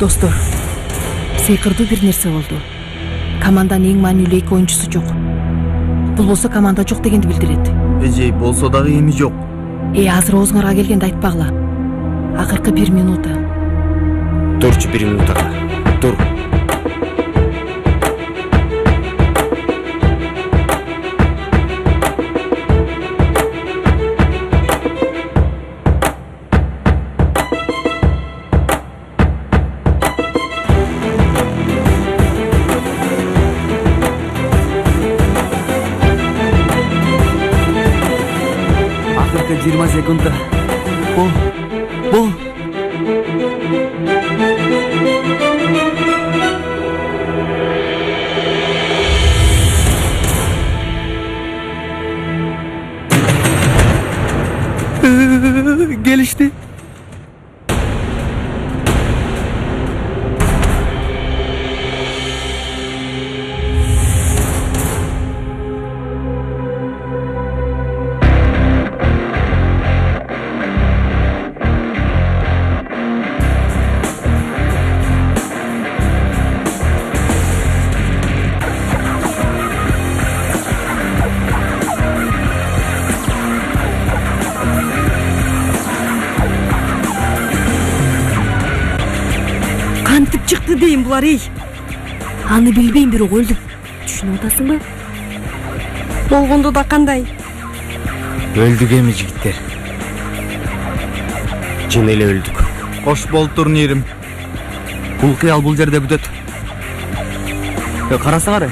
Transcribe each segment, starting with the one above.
Достор, сыйкырдуу бир нерсе болду. Команданын эң маанилүү 2 оюнчусу жок. Бул болсо команда жок дегенди билдирет. Эже болсо дагы эми жок. Азыр оозуңарга келгенде айтпагыла. Акыркы 1 минута. Турчу 1 минутага. Тур. Акыркы 20 секундда. Бул. Gelişti. Кантип чыкты дейм булар эй. Аны билбейм, бирок өлдүм. Түшүнүп атасыңбы? Болгондо да кандай? Өлдүк эми жигиттер. Чын эле өлдүк. Кош бол турнирим. Бул кыял бул жерде бүтөт. Карасаңар,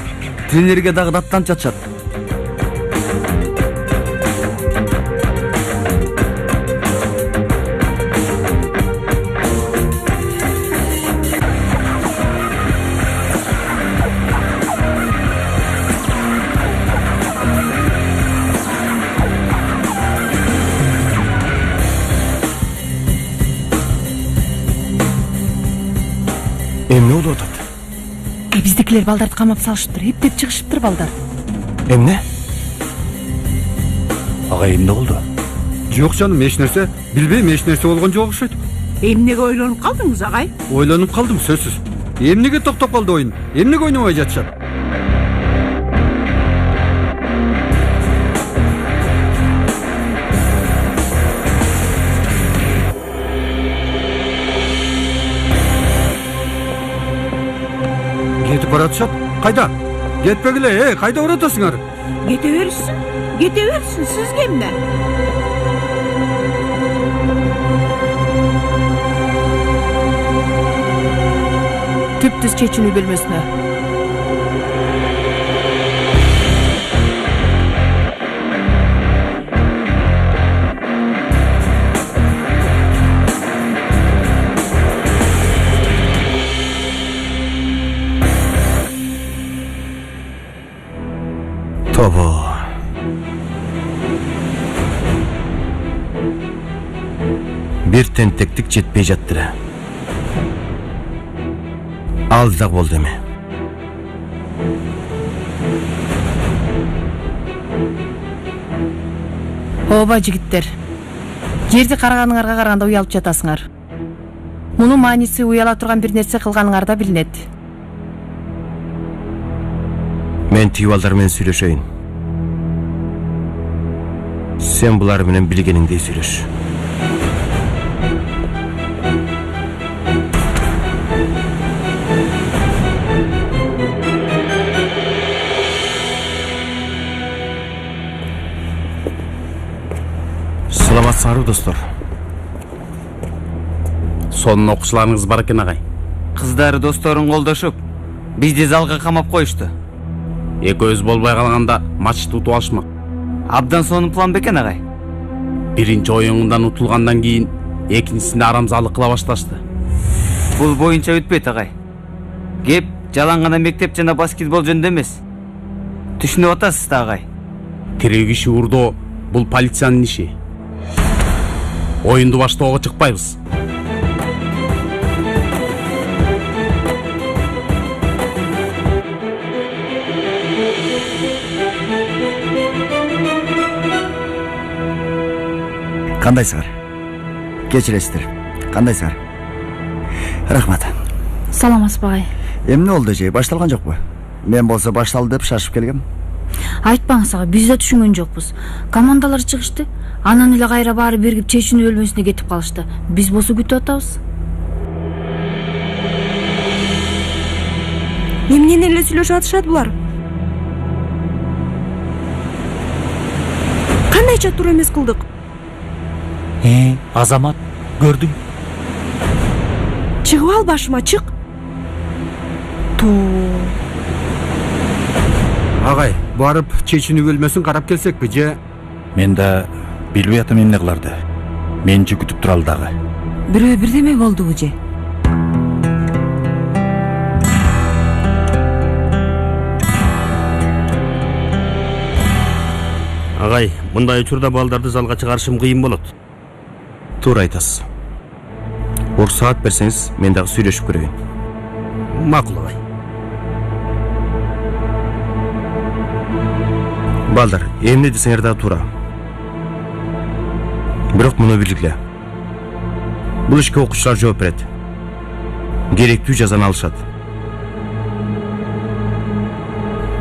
тренерге дагы даттан чатышат. Эмне болуп атат? Биздикилер балдарды камап салышыптыр, эптеп чыгышыптыр балдар. Эмне? Ага эмне болду? Жок жаным, эч нерсе. Билбейм, эч нерсе болгон жок окшойт. Эмнеге ойлонуп калдыңыз, агай? Ойлонуп калдым, сөзсүз. Эмнеге токтоп калды оюн? Эмнеге ойнобой жатышат? Кетип баратышат. Кайда? Кетпегиле, кайда баратасыңар? Кете берсин, сизге эмне? Түптүз чечүүнү бөлмөсүнө. Тобо. Бир тентектик жетпей жаттыры. Алздак болду эми. Ооба жигиттер. Жерди караганыңарга караганда уялып жатасыңар. Мунун мааниси уяла турган бир нерсе кылганыңарда билинет. Мен түйүп балдар менен сүйлөшөйүн. Сен булар менен билгениңдей сүйлөш. Саламатсыңарбы достор? Сонун окуучуларыңыз бар экен, агай. Кыздары досторун колдошуп, бизди залга камап коюшту. Экөөбүз болбой калганда матчты утуп алышмак. Абдан сонун план бекен, агай. Биринчи оюнундан утулгандан кийин экинчисинде арамзаалык кыла башташты. Бул боюнча өтпөйт, агай. Кеп жалаң гана мектеп жана баскетбол жөнүндө эмес. Түшүнүп атасыз да, агай. Тирүү киши урдоо бул полициянын иши. Оюнду баштоого чыкпайбыз. Кандайсыңар? Кечиресиздер. Кандайсыңар? Рахмат. Саламатсызбы агай? Эмне болду эже? Башталган жокпу? Мен болсо башталды деп шашып келгем. Айтпаңыз ага, биз да түшүнгөн жокпуз. Командалар чыгышты. Анан эле кайра баары биригип чечүүнү бөлмөсүнө кетип калышты. Биз болсо күтүп атабыз. Эмнени эле сүйлөшүп атышат булар? Кандайча туура эмес кылдык? Азамат, көрдүң? Чыгып ал башыма, чык. Агай, барып чечүүнү бөлмөсүн карап келсекпи же? Мен да билбей атам эмне кыларды. Менчи күтүп туралы дагы. Бирөө бирдеме болдубу же? Агай, мындай учурда балдарды залга чыгарышым кыйын болот. Туура айтасыз. Уруксаат берсеңиз, мен дагы сүйлөшүп көрөйүн. Макул агай. Балдар, эмне десеңер дагы туура. Бирок муну билгиле. Бул ишке окуучулар жооп берет. Керектүү жазаны алышат.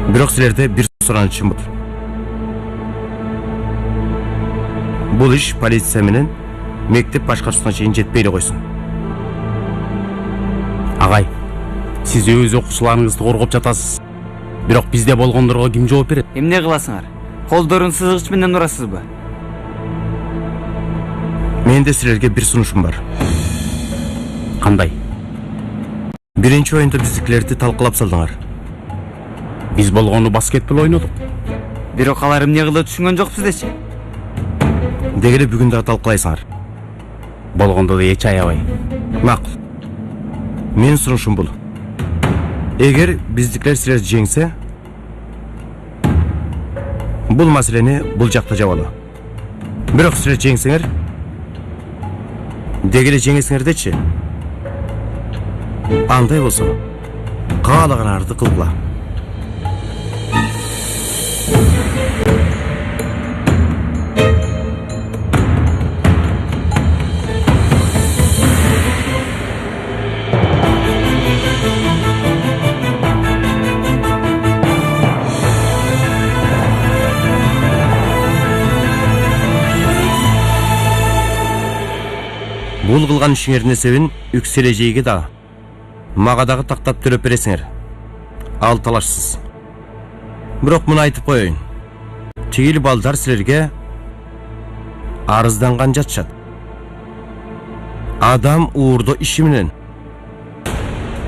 Бирок силерде бир суранычым бар. Бул иш полиция менен мектеп башкаруусуна чейин жетпей эле койсун. Агай, сиз өз окуучуларыңызды коргоп жатасыз. Бирок бизде болгондорго ким жооп берет? Эмне кыласыңар? Колдорун сызгыч менен урасызбы? Менде силерге бир сунушум бар. Кандай? Биринчи оюнда биздикилерди талкылап салдыңар. Биз болгону баскетбол ойнодук. Бирок алар эмне кылды түшүнгөн жокпуз дечи. Деги эле бүгүн дагы талкылайсыңар. Болгондо да эч аябай. Макул. Менин сунушум бул. Эгер биздикилер силерди жеңсе, бул маселени бул жакта жабалы. Бирок силер жеңсеңер, деги эле жеңесиңер дечи. Андай болсо, каалаганыңарды кылгыла. Бул кылган ишиңердин эсебин үксележейге да, мага дагы тактап төлөп бересиңер. Ал талашсыз. Бирок муну айтып коеюн. Тигил балдар силерге арызданган жатышат. Адам уурдо иши менен.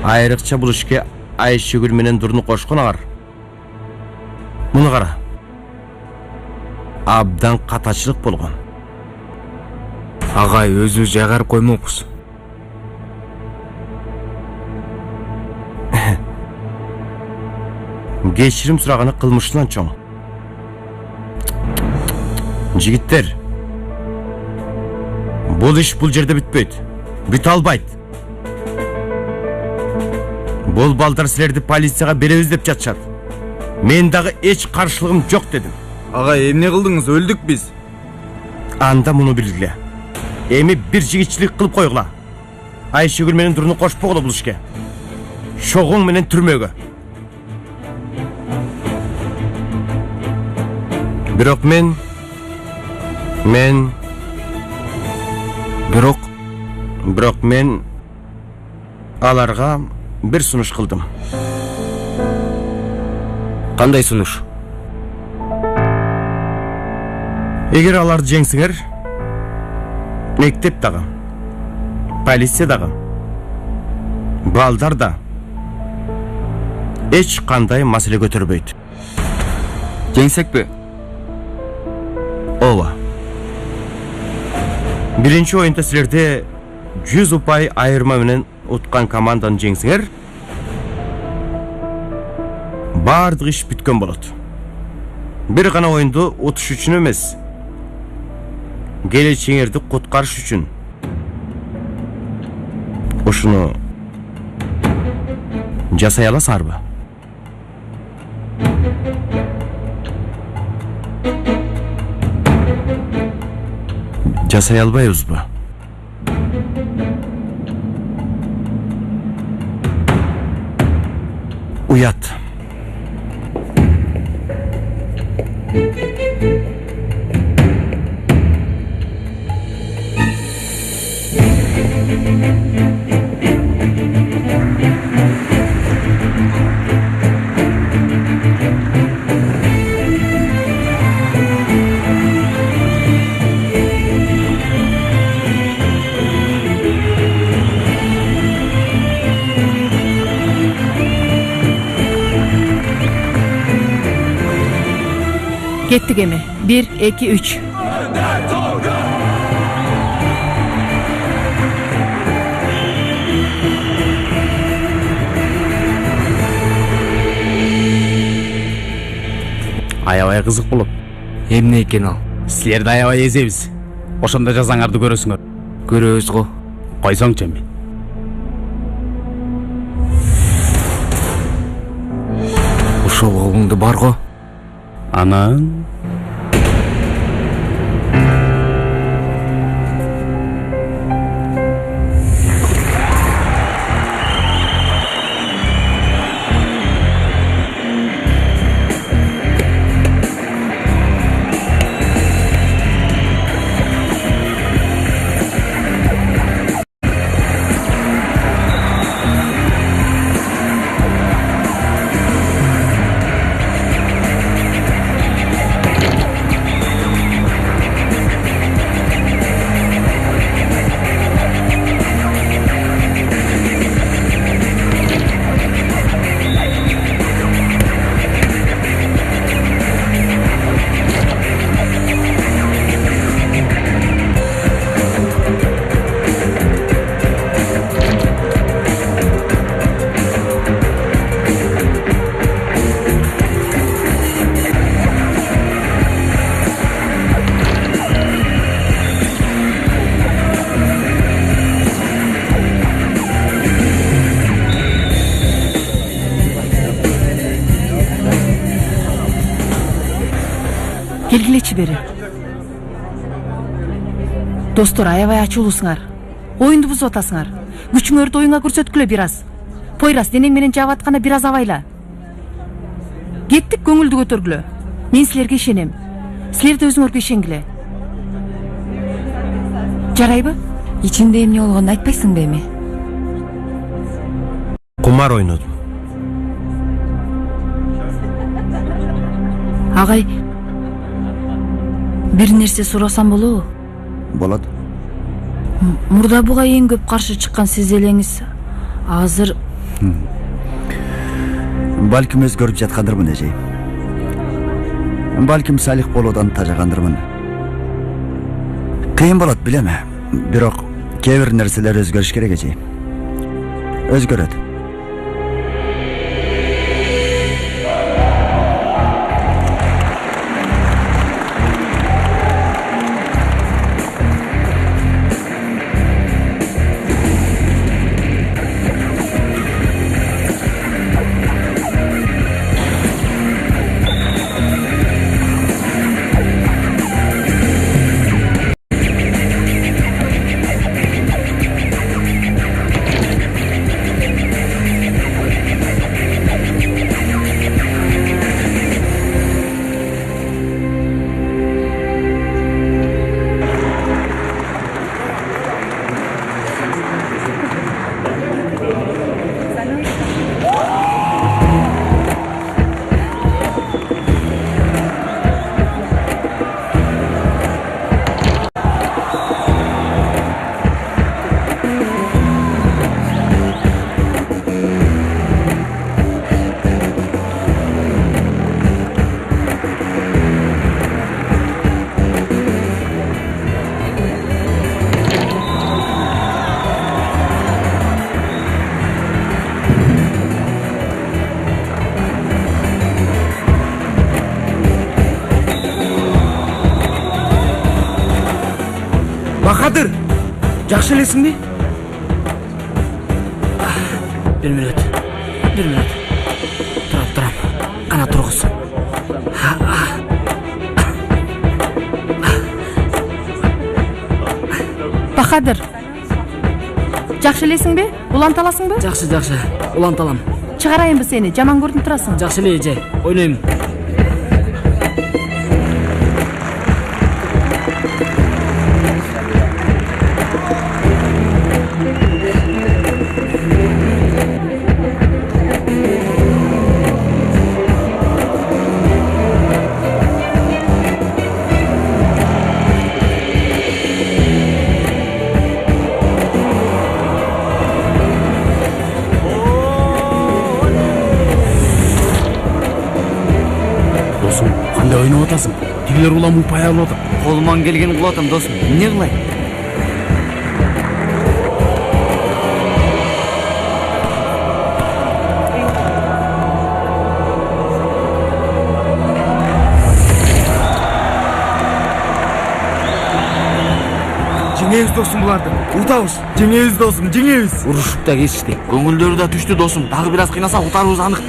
Айрыкча бул ишке Айшыгүл менен Дурну кошкон агар. Муну кара. Абдан катачылык болгон. Агай, өзү жайгарып коймокпуз. Кечирим сураганы кылмыштан чоң. Жигиттер, бул иш бул жерде бүтпөйт. Бүтө албайт. Бул балдар силерди полицияга беребиз деп жатышат. Мен дагы эч каршылыгым жок дедим. Агай, эмне кылдыңыз? Өлдүк биз. Анда муну билгиле. Эми бир жигитчилик кылып койгула. Айшыгүл менен Дурну кошпогула бул ишке. Шогуң менен түрмөгө. Бирок мен аларга бир сунуш кылдым. Кандай сунуш? Эгер аларды жеңсеңер, мектеп дагы, полиция дагы, балдар да эч кандай маселе көтөрбөйт. Жеңсекпи? Ооба. Биринчи оюнда силерде 100% айырма менен уткан команданы жеңсеңер, бардык иш бүткөн болот. Бир гана оюнду утуш үчүн эмес, келечегиңерди куткарыш үчүн. Ушуну жасай аласыңарбы? Жасай албайбызбы? Уят. Kettik emi. 1, 2, 3. Аябай кызык болот. Эмне экен ал? Силерди аябай эзебиз. Ошондо жазаңарды көрөсүңөр. Көрөбүз го. Койсоңчу эми. Ошол колуңду бар го. Анан Келгилечи бери. Достор, аябай ачуулусуңар. Оюнду бузуп атасыңар. Күчүңөрдү оюңа көрсөткүлө бир аз. Пойрас, денең менен жаап атканда бир аз абайла. Кеттик, көңүлдү көтөргүлө. Мен силерге ишенем. Силер да өзүңөргө ишенгиле. Жарайбы? Ичиңде эмне болгонун айтпайсыңбы эми? Кумар ойнодум. Агай, бир нерсе сурасам болобу? Болот. Мурда буга эң көп каршы чыккан сиз элеңиз. Азыр Балким өзгөрүп жаткандырмын эжей. Балким салих болуудан тажагандырмын. Кыйын болот билем. Бирок кээ бир нерселер өзгөрүш керек эжей. Өзгөрөт. Бахадыр, жакшы элесиңби? Бир мүнөт. Турам. Кана тургуз. Бахадыр. Жакшы элесиңби? Уланта аласыңбы? Жакшы. Уланталам. чыгарайынбы сени, жаман көрүнүп турасың. Жакшы эле эже, ойнойм. Досым, кандай ойноп атасың? Тигилер улам упай алып атат. Колуман келген кылып атам, досум. Эмне кылай? Жеңебиз досым буларды. Утабыз. Жеңебиз досым, жеңебиз. Урушуп да кетишти. Көңүлдөрү да түштү, досум. Дагы бир аз кыйнасак утарыбыз анык.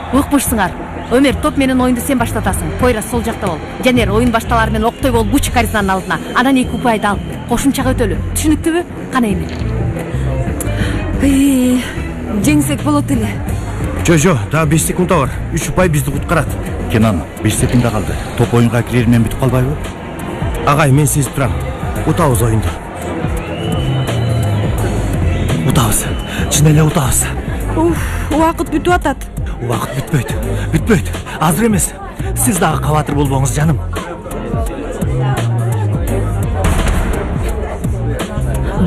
Укмушсуңар. Өмөр, топ менен оюнду сен баштатасың. Пойрас сол жакта бол. Жанер оюн башталары менен октой болуп Гуччи Каризанын алдына. Анан 2 упайды ал. Кошумчага өтөлү. Түшүнүктүүбү? Кана эми. Жеңсек болот эле. Жо, дагы 5 секунда бар. 3 упай бизди куткарат. Кенан, 5 секунда калды. Топ оюнга кирер менен бүтүп калбайбы? Агай, мен сезип турам. Утабыз оюнду. Утабыз. Чын эле утабыз. Убакыт бүтүп атат. Убакыт бүтпөйт. Азыр эмес. Сиз дагы кабатыр болбоңуз, жаным.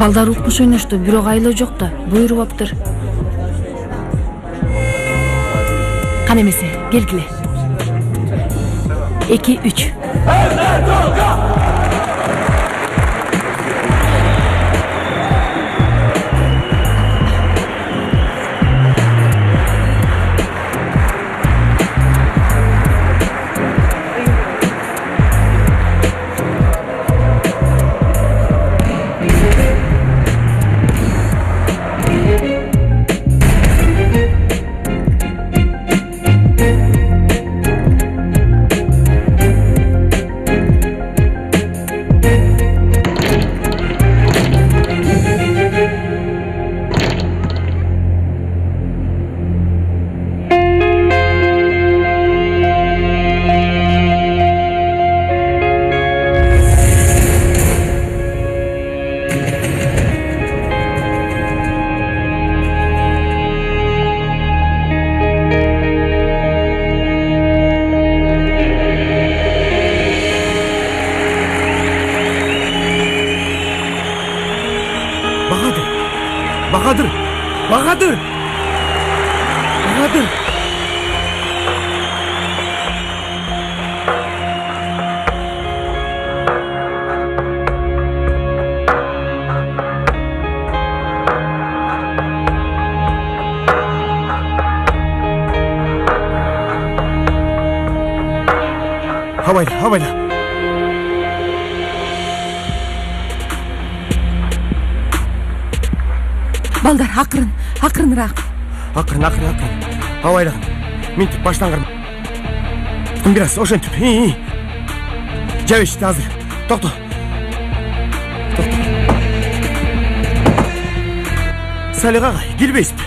Балдар укмуш ойношту, бирок айлоо жок да, буйрубаптыр. Кана эмесе, келгиле. 2, 3. Bahadır. Havayla. Балдар, акырыныраак. Акырын. Havayla. Минтип баштан кыр. Biraz ошентип. Жабышты азыр. Токто. Салих агай, келбейсизби?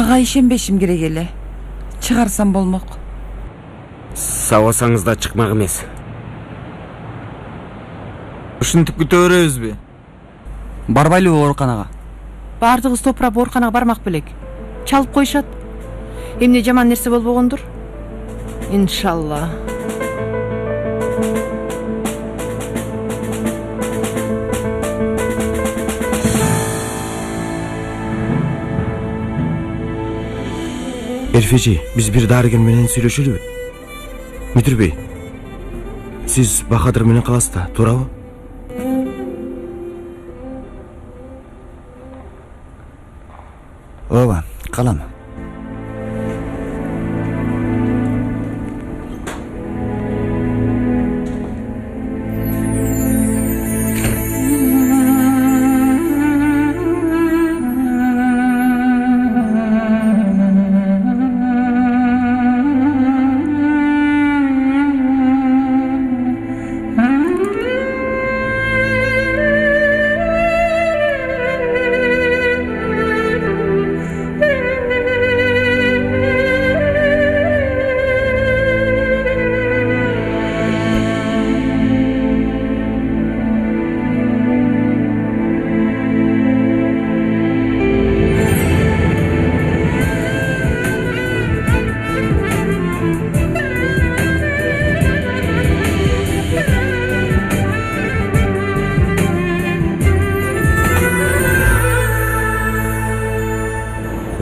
Ага ишенбешим керек эле. Чыгарсам болмок. Сабасаңыз да чыкмак эмес. Ушинтип күтө беребизби? Барбайлыбы ооруканага? Баардыгыбыз топурап ооруканага бармак белек. Чалып коюшат. Эмне жаман нерсе болбогондур? Иншалла. Эрфежи, биз бир дарыгер менен сүйлөшөлүбү? Мүдүр бей, сиз Бахадыр менен каласыз да, туурабы? Ооба, калам.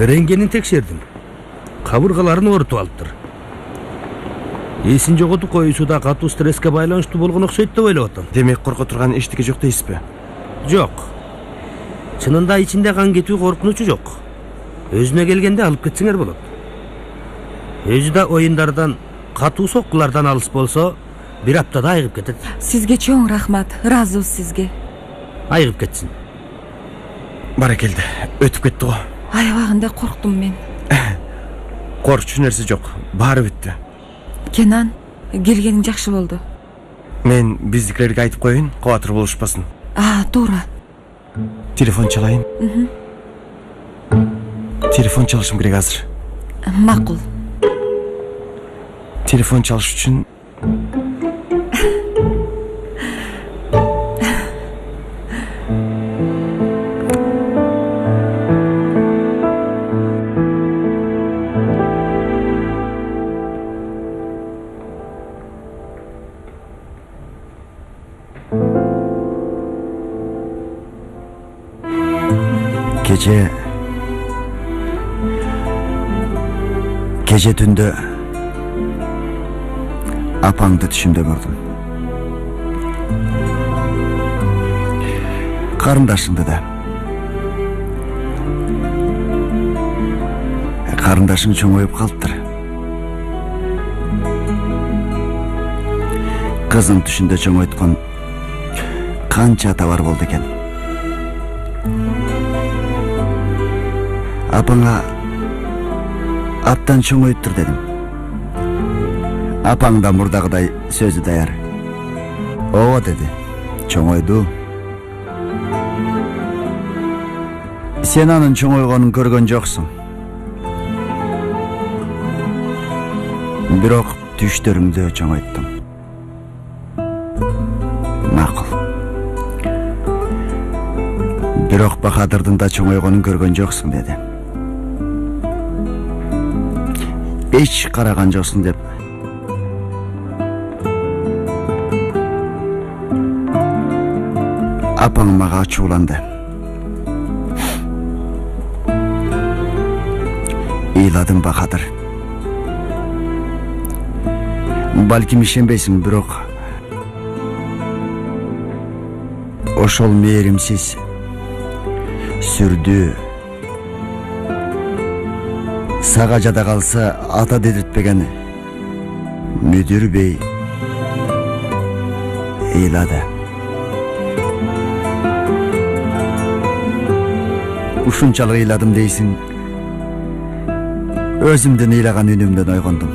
Рентгенин текшердим. Кабыргаларын оорутуп алыптыр. Эсин жоготуп коюусуда катуу стресске байланыштуу болгон окшойт деп ойлоп атам. Демек корко турган эчтеке жок дейсизби? Жок. Чынында ичинде кан кетүү коркунучу жок. Өзүнө келгенде алып кетсеңер болот. Өзү да оюндардан, катуу соккулардан алыс болсо, бир аптада айыгып кетет. Сизге чоң рахмат. Ыраазыбыз сизге. Айыгып кетсин. Баракелде, өтүп кетти го. Аябагында корктум мен. Коркчу нерсе жок, баары бүттү. Кенан, келгениң жакшы болду. Мен биздикилерге айтып коеюн, кабатыр болушпасын. Туура. Телефон чалайын. Телефон чалышым керек азыр. Макул. Телефон чалыш үчүн Gece түндө апаңды түшүмдө көрдүм. Карындашыңды да. Карындашың чоңоюп калыптыр. Кызын түшүндө чоңойткон канча ата бар болду экен. Апаңа аптан чоңоюптур дедим. Апаң да мурдагыдай сөзү даяр. Ооба деди. Чоңойду. Сен анын чоңойгонун көргөн жоксуң. Бирок түштөрүңдө чоңойттум. Макул. Бирок Бахадырдын да чоңойгонун көргөн жоксуң деди. Эч караган жоксуң деп. Апаң мага ачууланды. Ыйладым Бахадыр. Балким ишенбейсиң, бирок ошол мээримсиз, сүрдүү, сага жада калса ата дедиртпеген Мүдүр бей ыйлады. Ушунчалык ыйладым дейсиң, өзүмдүн ыйлаган үнүмдөн ойгондум.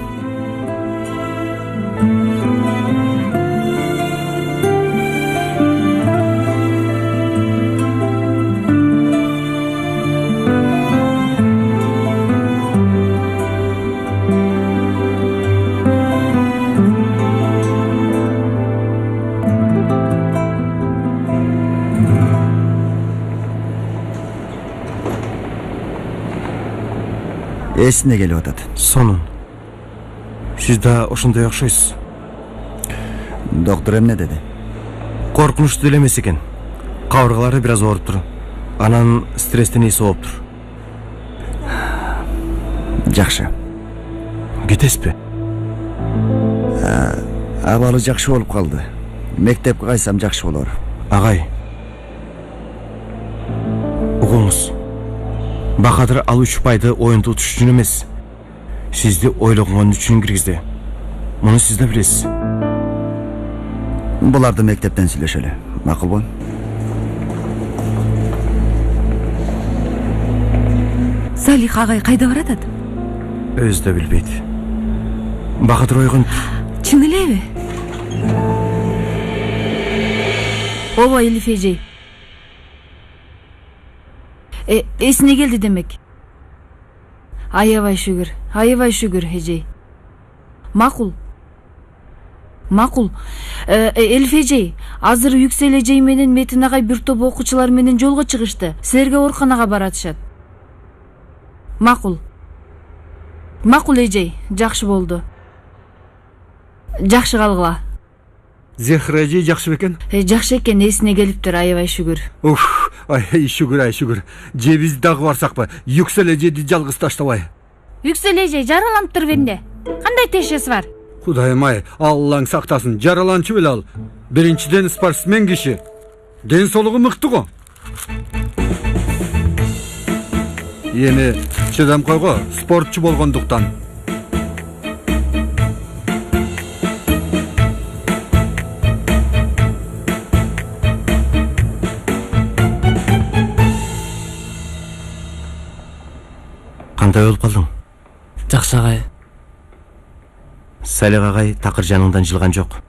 Esine келип атат. Сонун. Сиз да ошондой окшойсуз. Доктор эмне деди? Коркунучтуу эле эмес экен. Кабыргалары бир аз ооруптур. Анан стресстен эси болуптур. Жакшы. Кетесизби? Абалы жакшы болуп калды. Мектепке кайсам жакшы болор. Агай. Угуңуз. Бакадыр ал 3 пайды оюнду утуш үчүн эмес. Сизди ойлогон үчүн киргизди. Муну сиз да билесиз. Буларды мектептен сүйлөшөлү. Макулбу? Салих агай кайда баратат? Өзү да билбейт. Бакадыр ойгон. Чын элеби? ооба Элиф эжей. Эсине келди демек. Аябай шүгүр эжей. Макул. Элиф эжей, азыр Yüksel эжей менен Метин агай бир топ окуучулар менен жолго чыгышты. Силерге ооруканага баратышат. Макул эжей, жакшы болду. Жакшы калгыла. Зехра эжей жакшы бекен? Жакшы экен, эсине келиптир, аябай шүгүр. Уф, шүгүр. Же биз дагы барсакпы? Yüksel эжейди жалгыз таштабай. Yüksel эжей жараланыптыр бенде. Кандай тешеси бар? Кудайым ай, Аллаң сактасын. Жараланчу беле ал. Биринчиден спортсмен киши. Ден соолугу мыкты го. Эми чыдам койго, спортчу болгондуктан. Кандай болуп калдың? Жакшы агай. Салих агай такыр жаныңдан жылган жок.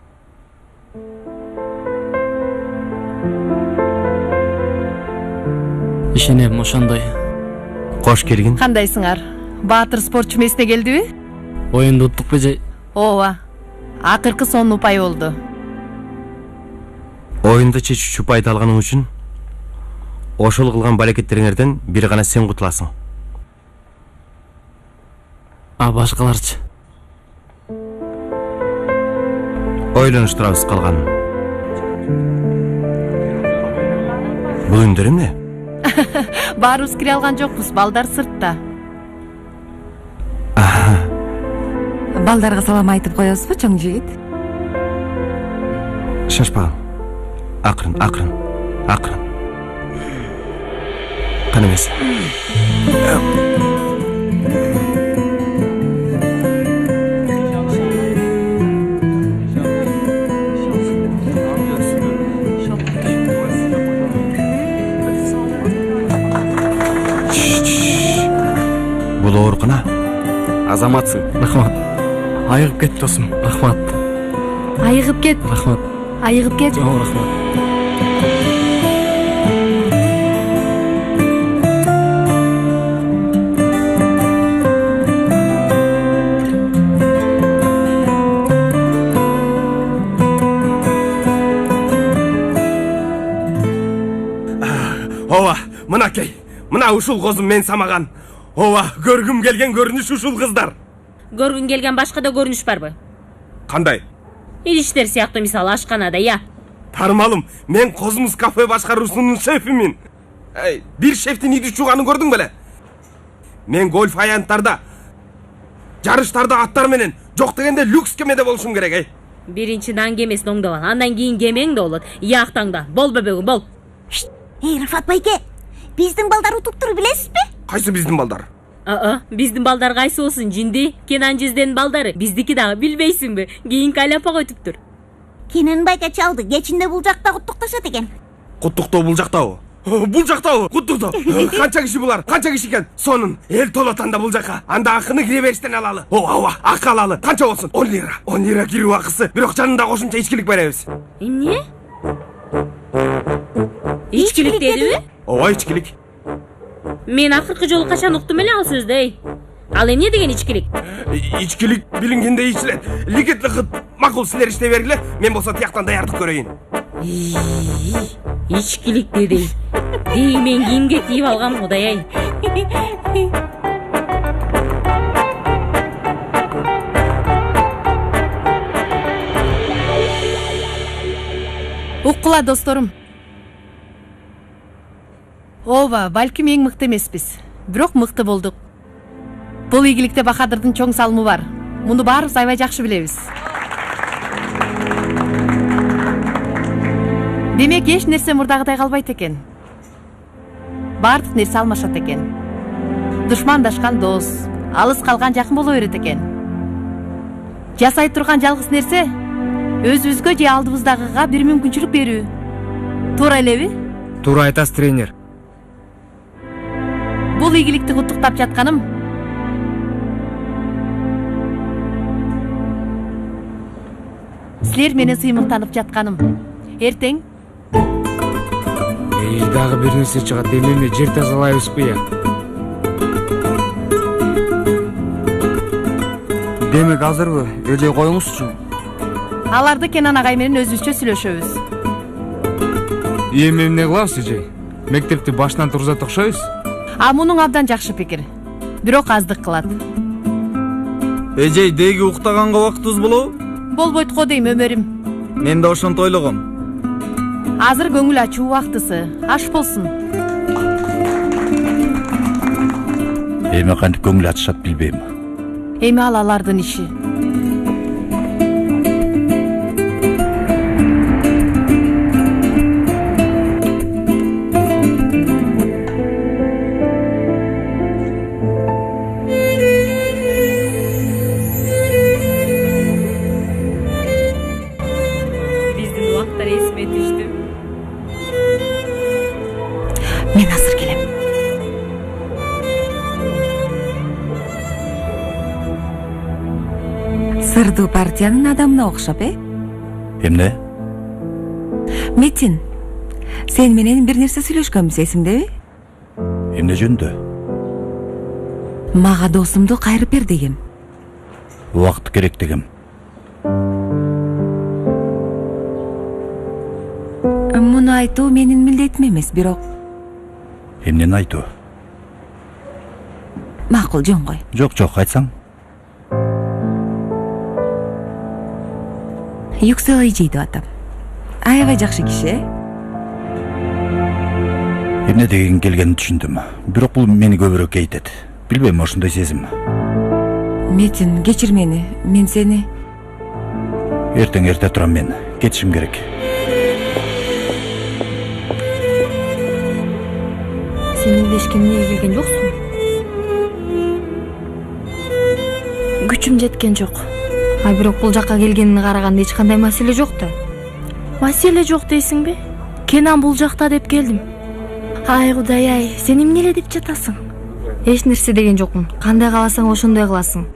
Ишенем ошондой. Кош келгин. Кандайсыңар? Баатыр спортчу эмесине келдиби? Оюнду уттукпу же? Ооба. Акыркы сонун упай болду. Оюнда чечүүчү пайда алганың үчүн ошол кылган балекеттериңерден бир гана сен кутуласың. А башкаларчы? Ойлонуштурабыз калганын. Бул үндөр эмне? Баарыбыз кире алган жокпуз, балдар сыртта. Балдарга салам айтып коесузбу, чоң жигит? Шашпагын. Акырын. Кана эмес. Бул оорукана. Азаматсың. Рахмат. Айыгып кет досум. Рахмат. Айыгып кет. Рахмат. Айыгып кет. Жоо, рахмат. Ооба, мынакей. Мына ушул козум мен самаган. Ооба, көргүм келген көрүнүш ушул кыздар. Көргүн келген башка да көрүнүш барбы? Кандай? Идиштер сыяктуу, мисалы ашканада, я. Тармалым, мен Козмус кафе башкаруусунун шефимин. Бир шефтин идиш жууганын көрдүң беле? Мен гольф аянттарда, жарыштарда аттар менен, жок дегенде люкс кемеде болушум керек, Биринчи дан кемесин оңдоп ал, андан кийин кемең да болот. Яактаңда, бол бөбөгүм, бол. Рафат байке, биздин балдар утуптур, билесизби? Кайсы биздин балдар? Биздин балдар кайсы болсун, жинди? Кенан Жизденин балдары, биздики дагы билбейсиңби? Кийинки айлапага өтүптүр. Кенен байке чалды, кечинде бул жакта куттукташат экен. Куттуктоо бул жактабы? Бул жактабы? Куттуктоо. Канча киши булар? Канча киши экен? Сонун эл толотанда бул жака. Анда акыны кире бериштен алалы. Ооба, акы алалы. Канча болсун? 10 лира. 10 лира кирүү акысы. Бирок жанында кошумча ичкилик беребиз. Эмне? Ичкилик дедиби? Ооба, ичкилик. Мен акыркы жолу качан уктум эле ал сөздү, эй. Ал эмне деген ичкилик? Ичкилик билингенде ичилет. Ликетлик макул силер иштей бергиле. Мен болсо тияктан даярдык көрөйүн. Ичкилик деди. Мен кийимге кийип алгам, Кудай ай. Уккула досторум. Ооба, балким эң мыкты эмеспиз, бирок мыкты болдук. Бул ийгиликте Бахадырдын чоң салымы бар. Муну баарыбыз аябай жакшы билебиз. Демек эч нерсе мурдагыдай калбайт экен. Бардык нерсе алмашат экен. Душмандашкан дос, алыс калган жакын боло берет экен. Жасай турган жалгыз нерсе өзүбүзгө же алдыбыздагыга бир мүмкүнчүлүк берүү. Туура элеби? Туура айтасыз, тренер. Бул ийгиликти куттуктап жатканым силер менен сыймыктанып жатканым. Эртең Дагы бир нерсе чыгат, эмне жер тазалайбызбы я? Демек азырбы? Эже коюңузчу. аларды Кенан агай менен өзүбүзчө сүйлөшөбүз. Эми эмне кылабыз, эже? Мектепти башынан тургузат окшойбуз? Мунуң абдан жакшы пикир. Бирок аздык кылат. Эжей, деги уктаганга убактыбыз болобу? Болбойт го дейм, өмөрүм. Мен да ошонто ойлогом. Азыр көңүл ачуу убактысы. Аш болсун. Эми кантип көңүл ачышат билбейм. Эми алардын иши. Биздин убактар эсиме түштү. Мен азыр келем. Сырдуу партиянын адамына окшоп, Эмне? Метин, сен менен бир нерсе сүйлөшкөнбүз, эсиңдеби? Эмне жөнүндө? Мага досумду кайрып бер дегем. Убакыт керек дегем. Муну айтуу менин милдетим эмес, бирок Эмнени айтуу? макул, жөн кой. Жок, айтсаң. Юксел эжей деп атам. Аябай жакшы киши, Эмне деген келгенин түшүндүм. Бирок бул мени көбүрөөк кейтет. Билбейм, ошондой сезим. Метин, кечир мени. Мен сени Эртең эрте турам мен. Кетишим керек. Сен илдешкемне келген жоксуң? Күчүм жеткен жок. Бирок бул жакка келгенине караганда эч кандай маселе жок да. Маселе жок дейсиңби? Кенан бул жакта деп келдим. Ай Кудай ай, сен эмне эле деп жатасың? Эч нерсе деген жокмун. Кандай кааласаң ошондой кыласың.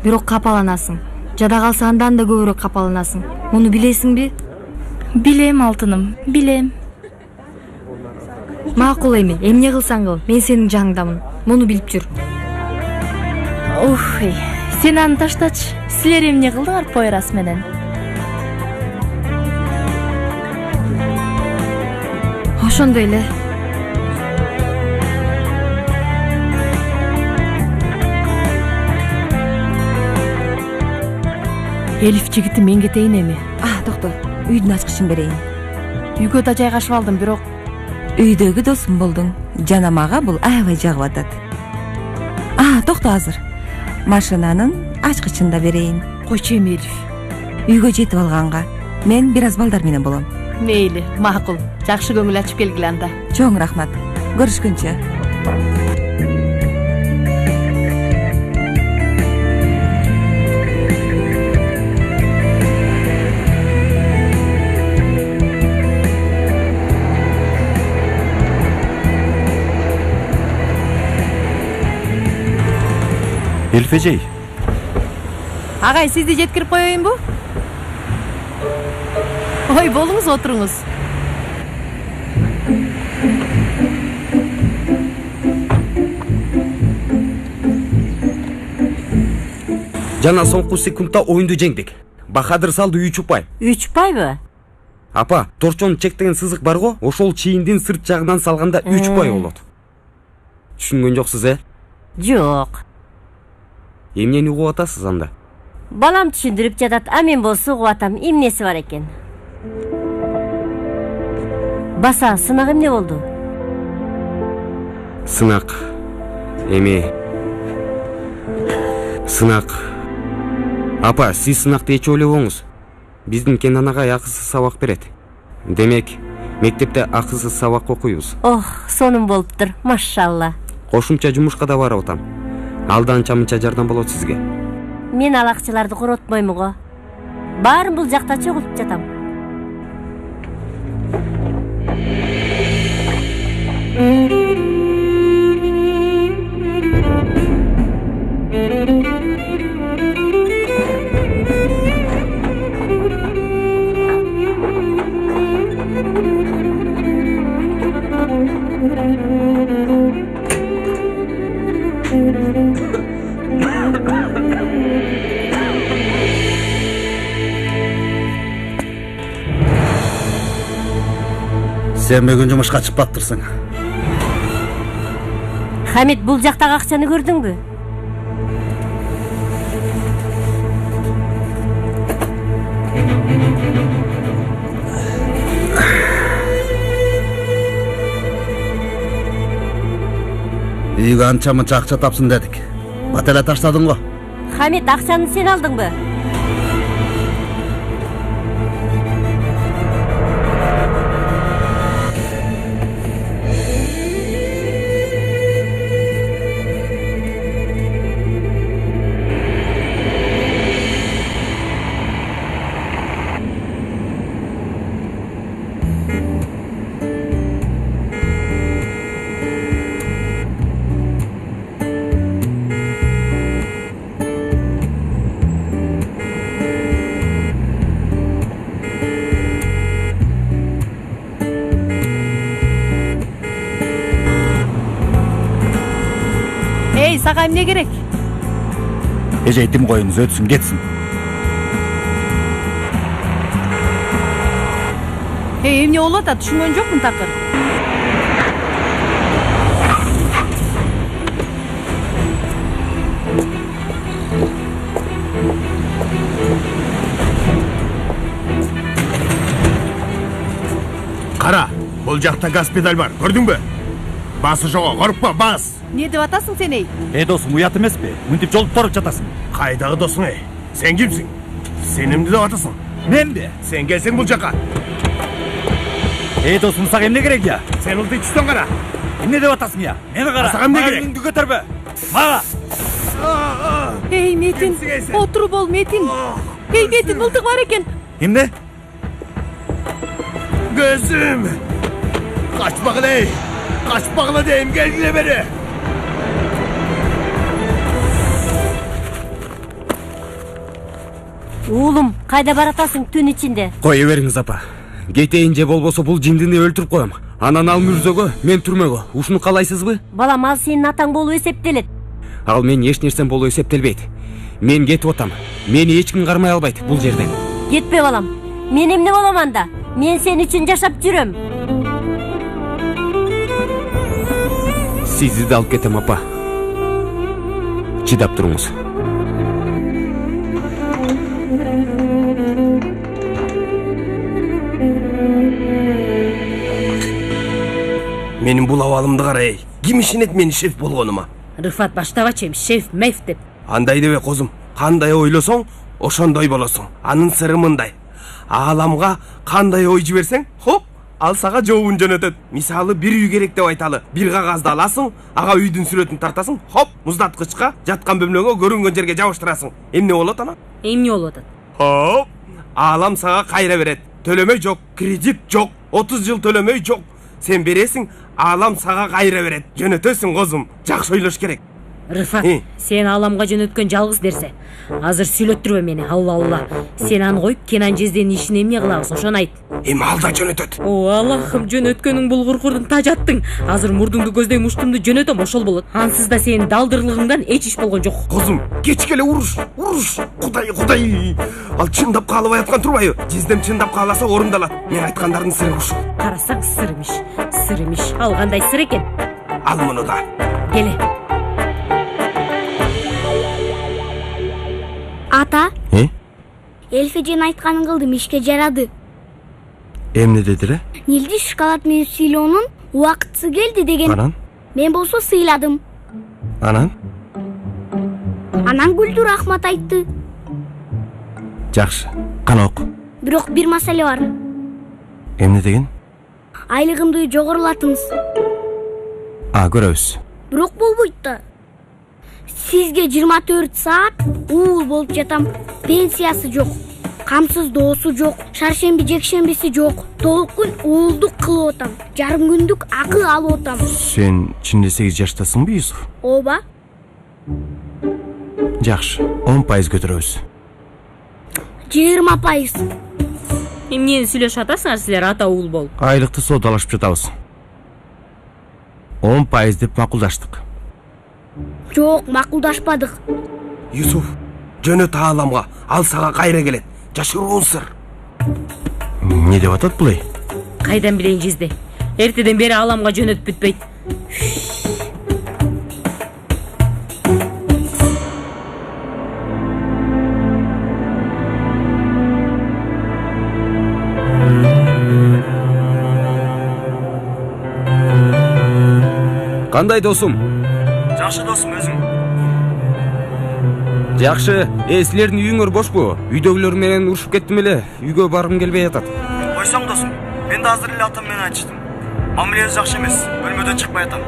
Бирок капаланасың. Жада калса андан да көбүрөөк капаланасың. Муну билесиңби? Билем, алтыным, билем. Макул эми, эмне кылсаң кыл, мен сенин жаңыңдамын. Муну билип жүр. Сен аны таштачы. Силер эмне кылдыңар Пойрас менен? Ошондой эле. Элиф жигити мен кетейин эми. токто, үйдүн ачкычын берейин. Үйгө да жайгашып алдым, бирок Үйдөгү досум болдуң. Жана мага бул аябай жагып атат. Токто азыр. Машинанын ачкычын да берейин. Койчу эми Элиф. Үйгө жетип алганга мен бир аз балдар менен болом. Мейли, макул. Жакшы көңүл ачып келгиле анда. Чоң рахмат. Көрүшкөнчө. Элиф эжей. Агай, сизди жеткирип коеюнбу? Ой, болуңуз, отуруңуз. Жана соңку секундта оюнду жеңдик. Бахадыр салды 3 упай. 3 упайбы? Апа, торчонун чектеген сызык бар го, ошол чийиндин сырт жагынан салганда 3 упай болот. Түшүнгөн жоксуз, Жок. Эмнени угуп атасыз анда? Балам түшүндүрүп жатат, мен болсо угуп атам, эмнеси бар экен? Баса, сынак эмне болду? Сынак. Сынак. Апа, сиз сынакты эч ойлобоңуз. Биздин Кенан агай акысыз сабак берет. Демек, мектепте акысыз сабак окуйбуз. Ох, сонун болуптур, машалла. Кошумча жумушка да барып атам. Алда анча-мынча жардам болот сизге. Мен ал акчаларды коротпоймун го. Баарын бул жакта чогултуп жатам. Sen бүгүн жумушка чыкпаптырсың. Хамид, бул жактагы акчаны көрдүңбү? Үйгө анча-мынча акча тапсын дедик. Бат эле таштадың го. Хамид, акчаны сен алдыңбы? Сага эмне керек? Эжейтим коюңуз өтсүн, кетсин. Эмне болуп атат? Түшүнгөн жокмун такыр. Кара, бул жакта газ педаль бар, көрдүңбү? Басы жого, коркпа, бас. Не деп атасың сен эй? Досуң, уят эмеспи? Мынтип жолуп туруп жатасың. Кайдагы досуң эй? Сен кимсиң? Сен эмне деп атасың? Менби? Сен келсең бул жака. Досуң, сага эмне керек я? Сен ылдый түстөн кара. Эмне деп атасың я? Мени кара. Сага эмне керек? Маңыңды көтөрбө. Мага. Эй, Метин, отуруп бол, Метин. Эй, Метин, мылтык бар экен. Эмне? Gözüm! Kaçmakla ey! Kaçmakla deyim, gelgile beri! Уулум, кайда баратасың түн ичинде? Кое бериңиз, апа. Кетейин же болбосо бул жиндини өлтүрүп коем. Анан ал мүрзөгө, мен түрмөгө. Ушуну каалайсызбы? Балам, ал сенин атаң болуп эсептелет. Ал мен эч нерсем болуп эсептелбейт. Мен кетип атам. Мени эч ким кармай албайт бул жерден. Кетпе, балам. Мен эмне болом анда? Мен сен үчүн жашап жүрөм. Сизди да алып кетем, апа. Чыдап туруңуз. Менин бул абалымды кара эй. Ким ишенет мени шеф болгонума? Рыфат баштабач эми, шеф, меф деп. Андай дебе козум. Кандай ойлосоң, ошондой болосуң. Анын сыры мындай. Ааламга кандай ой жиберсең, хоп, ал сага жообун жөнөтөт. Мисалы, бир үй керек деп айталы. Бир кагазды аласың, ага үйдүн сүрөтүн тартасың, хоп, муздаткычка, жаткан бөлмөгө, көрүнгөн жерге жабыштырасың. Эмне болот ана? Эмне болуп атат? Хоп, аалам сага кайра берет. Төлөмөй жок, кредит жок, 30 жыл төлөмөй жок. Сен бересиң, аалам сага кайра берет. Жөнөтөсүң козум. Жакшы ойлош керек. Рыфат, сен ааламга жөнөткөн жалгыз нерсе. Азыр сүйлөттүрбө мени, алла. Сен аны коюп, Кенан Жезденин ишин эмне кылабыз, ошону айт. Эми ал да жөнөтөт. О, Аллахым, жөнөткөнүң булгуркурдун тажаттың. Азыр мурдуңду көздөй муштумду жөнөтөм, ошол болот. Ансыз да сенин далдырлыгыңдан эч иш болгон жок. Козум, кечкеле уруш. Кудай. Ал чындап каалабай аткан турбайбы? Жездем чындап кааласа орундалат. Мен айткандардын сыры ушул. Карасаң сыр имиш. Ал кандай сыр экен? Ал муну да. Келе. Ата? Элфежен айтканын кылдым, ишке жарады. Эмне дедиле? Нилди шоколад менен сыйлоонун убакыты келди деген. Анан? Мен болсо сыйладым. Анан? Анан Гүлдүр рахмат айтты. Жакшы. Кана оку. Бирок бир маселе бар. Эмне деген? Айлыгымды жогорулатыңыз. Көрөбүз. Бирок болбойт да. Сизге 24 саат уул болуп жатам. Пенсиясы жок. Камсыз доосу жок. Шаршемби жекшембиси жок. Толук күн уулдук кылып атам. Жарым күндүк акы алып атам. Сен чынында 8 жаштасыңбы, Юсуф? Ооба. Жакшы. 10% көтөрөбүз. 20%. Эмнени сүйлөшүп атасыңар силер ата уул болуп? Айлыкты соодалашып жатабыз. 10% деп макулдаштык. Жок, макулдашпадык. Юсуф, жөнөт ааламга, ал сага кайра келет. Жашыруун сыр. Не деп атат булай? Кайдан билейин жизди? Эртеден бери ааламга жөнөтүп бүтпөйт. Кандай досум? Жакшы досум, өзүң? Жакшы. Силердин үйүңөр бошпу? Үйдөгүлөр менен урушуп кеттим эле. Үйгө баргым келбей атат. Койсоң досум, мен да азыр эле атам менен айтыштым. Мамилеңиз жакшы эмес. Бөлмөдөн чыкпай атам.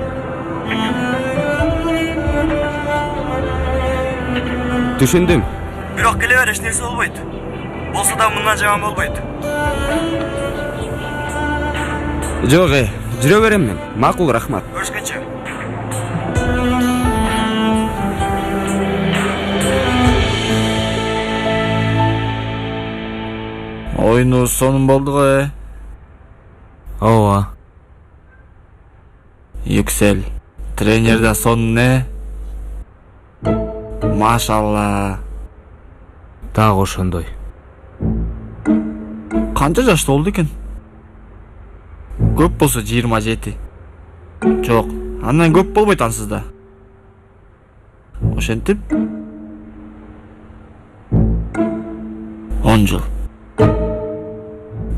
Түшүндүм. Бирок келе бер, эч нерсе болбойт. Болсо да мындан жаман болбойт. Жок, жүрө берем мен. Макул, рахмат. Көрүшкөнчө. Oyunumuz sonun oldu go. Ооба. Yüksel. Trenerden son ne? Maşallah. Дагы ошондой. Kança жашта oldu eкен? Көп болсо 27. Жок, андан көп болбойт ансызда. Ошентип 10 жыл.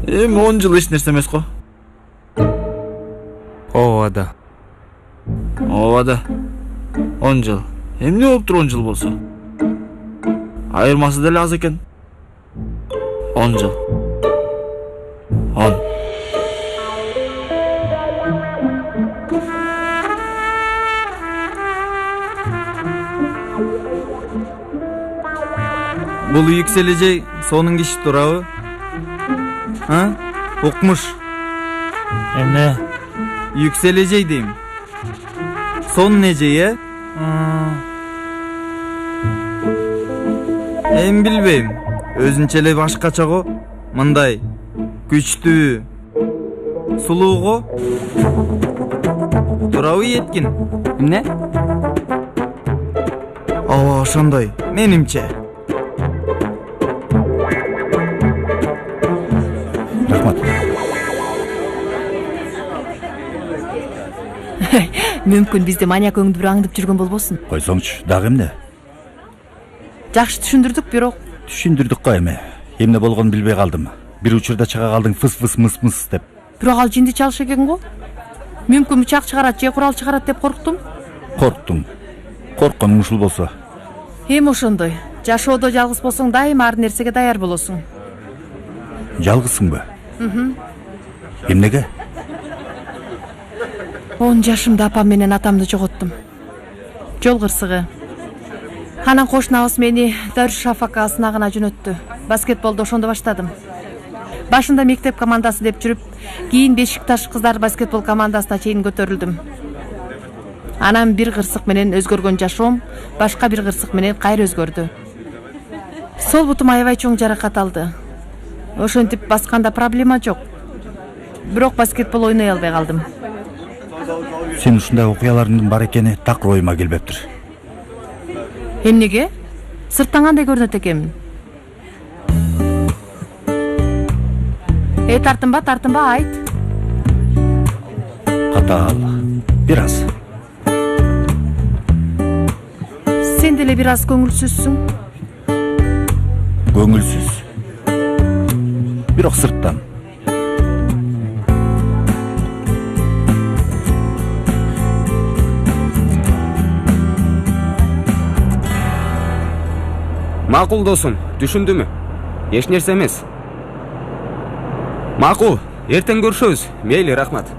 10 жыл эч нерсе эмес го. Ооба да. Ооба да. 10 жыл. Эмне болуптур 10 жыл болсо? Айырмасы деле аз экен. 10 жыл. 10. Бул Yüksel эжей сонун киши турабы? Укмуш. Эмне? Yüksel эжей дейм. Сонун эжей, Эми билбейм. Өзүнчө эле башкача го. Мындай күчтүү, сулуу го. Турабы Еткин? Эмне? Ооба, ошондой. Менимче. Рахмат. Мүмкүн бизде маньяк өңдү бир аңдып жүргөн болбосун. Койсоңчу, дагы эмне? Жакшы түшүндүрдүк, бирок Түшүндүрдүк го эми. Эмне болгонун билбей калдым. Бир учурда чыга калдың фыс мыс деп. бирок ал жинди чалыш экен го. Мүмкүн бычак чыгарат же курал чыгарат деп корктум. Корктуң. Коркконуң ушул болсо. Эми ошондой. Жашоодо жалгыз болсоң дайыма ар нерсеге даяр болосуң. Жалгызсыңбы? Эмнеге? 10 жашымда апам менен атамды жоготтум. Жол кырсыгы. Анан кошуна абыс мени Дарушафака сынагына жөнөттү. Баскетболду ошондо баштадым. Башында мектеп командасы деп жүрүп, кийин Бешикташ кыздар баскетбол командасына чейин көтөрүлдүм. Анан бир кырсык менен өзгөргөн жашоом башка бир кырсык менен кайра өзгөрдү. Сол бутум аябай чоң жаракат алды. Ошентип басканда проблема жок. Бирок баскетбол ойной албай калдым. Сен ушундай окуяларыңдын бар экени так оюма келбептир. Эмнеге? Сырттан кандай көрүнөт экенмин? Тартынба, айт. Катаал. Бир аз. Сен деле бир аз көңүлсүзсүң. Көңүлсүз. Бирок сырттан. Макул досум, түшүндүмү? Эч нерсе эмес. Макул, эртең көрүшөбүз. Мейли, рахмат.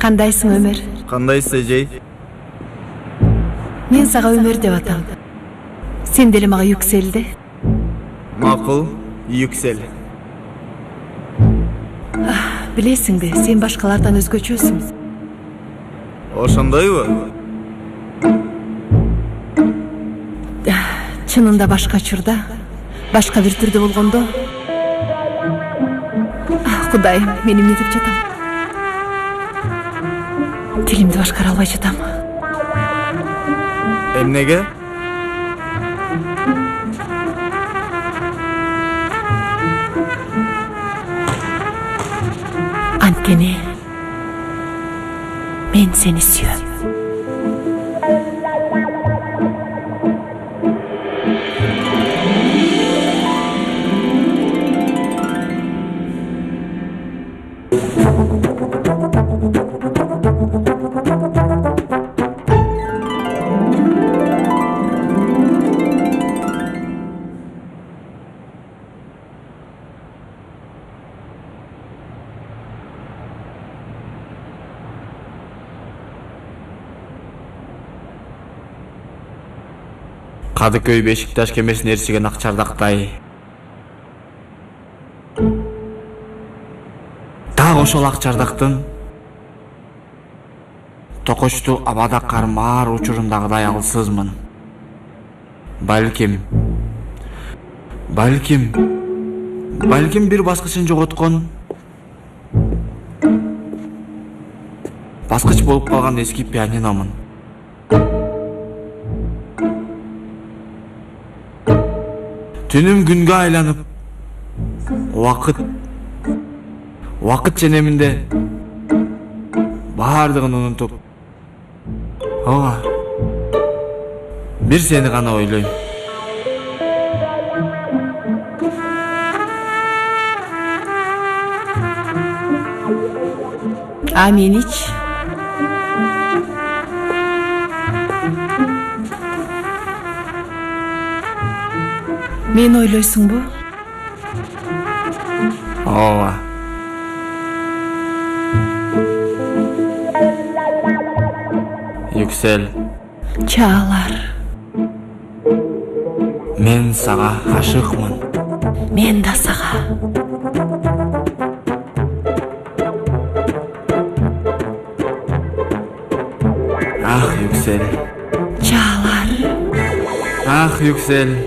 Кандайсың, Өмөр? Кандайсыз, эжей? Мен сага Өмөр деп атам. Сен деле мага Юкселди. Макул, Юксел. Билесиңби, сен башкалардан өзгөчөсүң. Ошондойбу? Чынында башка учурда, башка бир түрдө болгондо. Кудайым, мен эмне деп жатам? Тилимди башкара албай жатам. Эмнеге? Анткени мен сени сүйөм. Кадыкөй Бешикташ кемесин ээрчиген Акчардактай. Дагы ошол Акчардактын Токочту абада кармаар учурундагыдай алсызмын. Балким бир баскычын жоготкон, баскыч болуп калган эски пианиномун. Түнүм күнгө айланып, убакыт ченеминде баардыгын унутуп, ооба, бир сени гана ойлойм. А менич? Мен ойлойсуңбу? Ооба. Юксел. Чаалар. Мен сага ашыкмын. Мен да сага. Ах, Юксел. Чаалар. Ах, Юксел.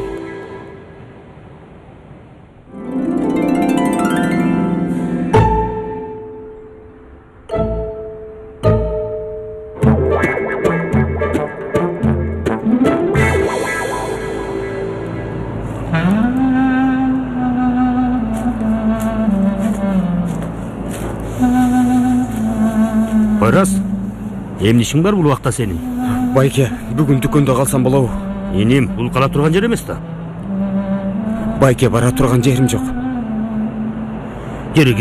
Байрас, эмне ишиң бар бул убакта сенин? Байке, бүгүн дүкөндө калсам болобу? Энем, бул кала турган жер эмес да. Байке, бара турган жерим жок. Кир.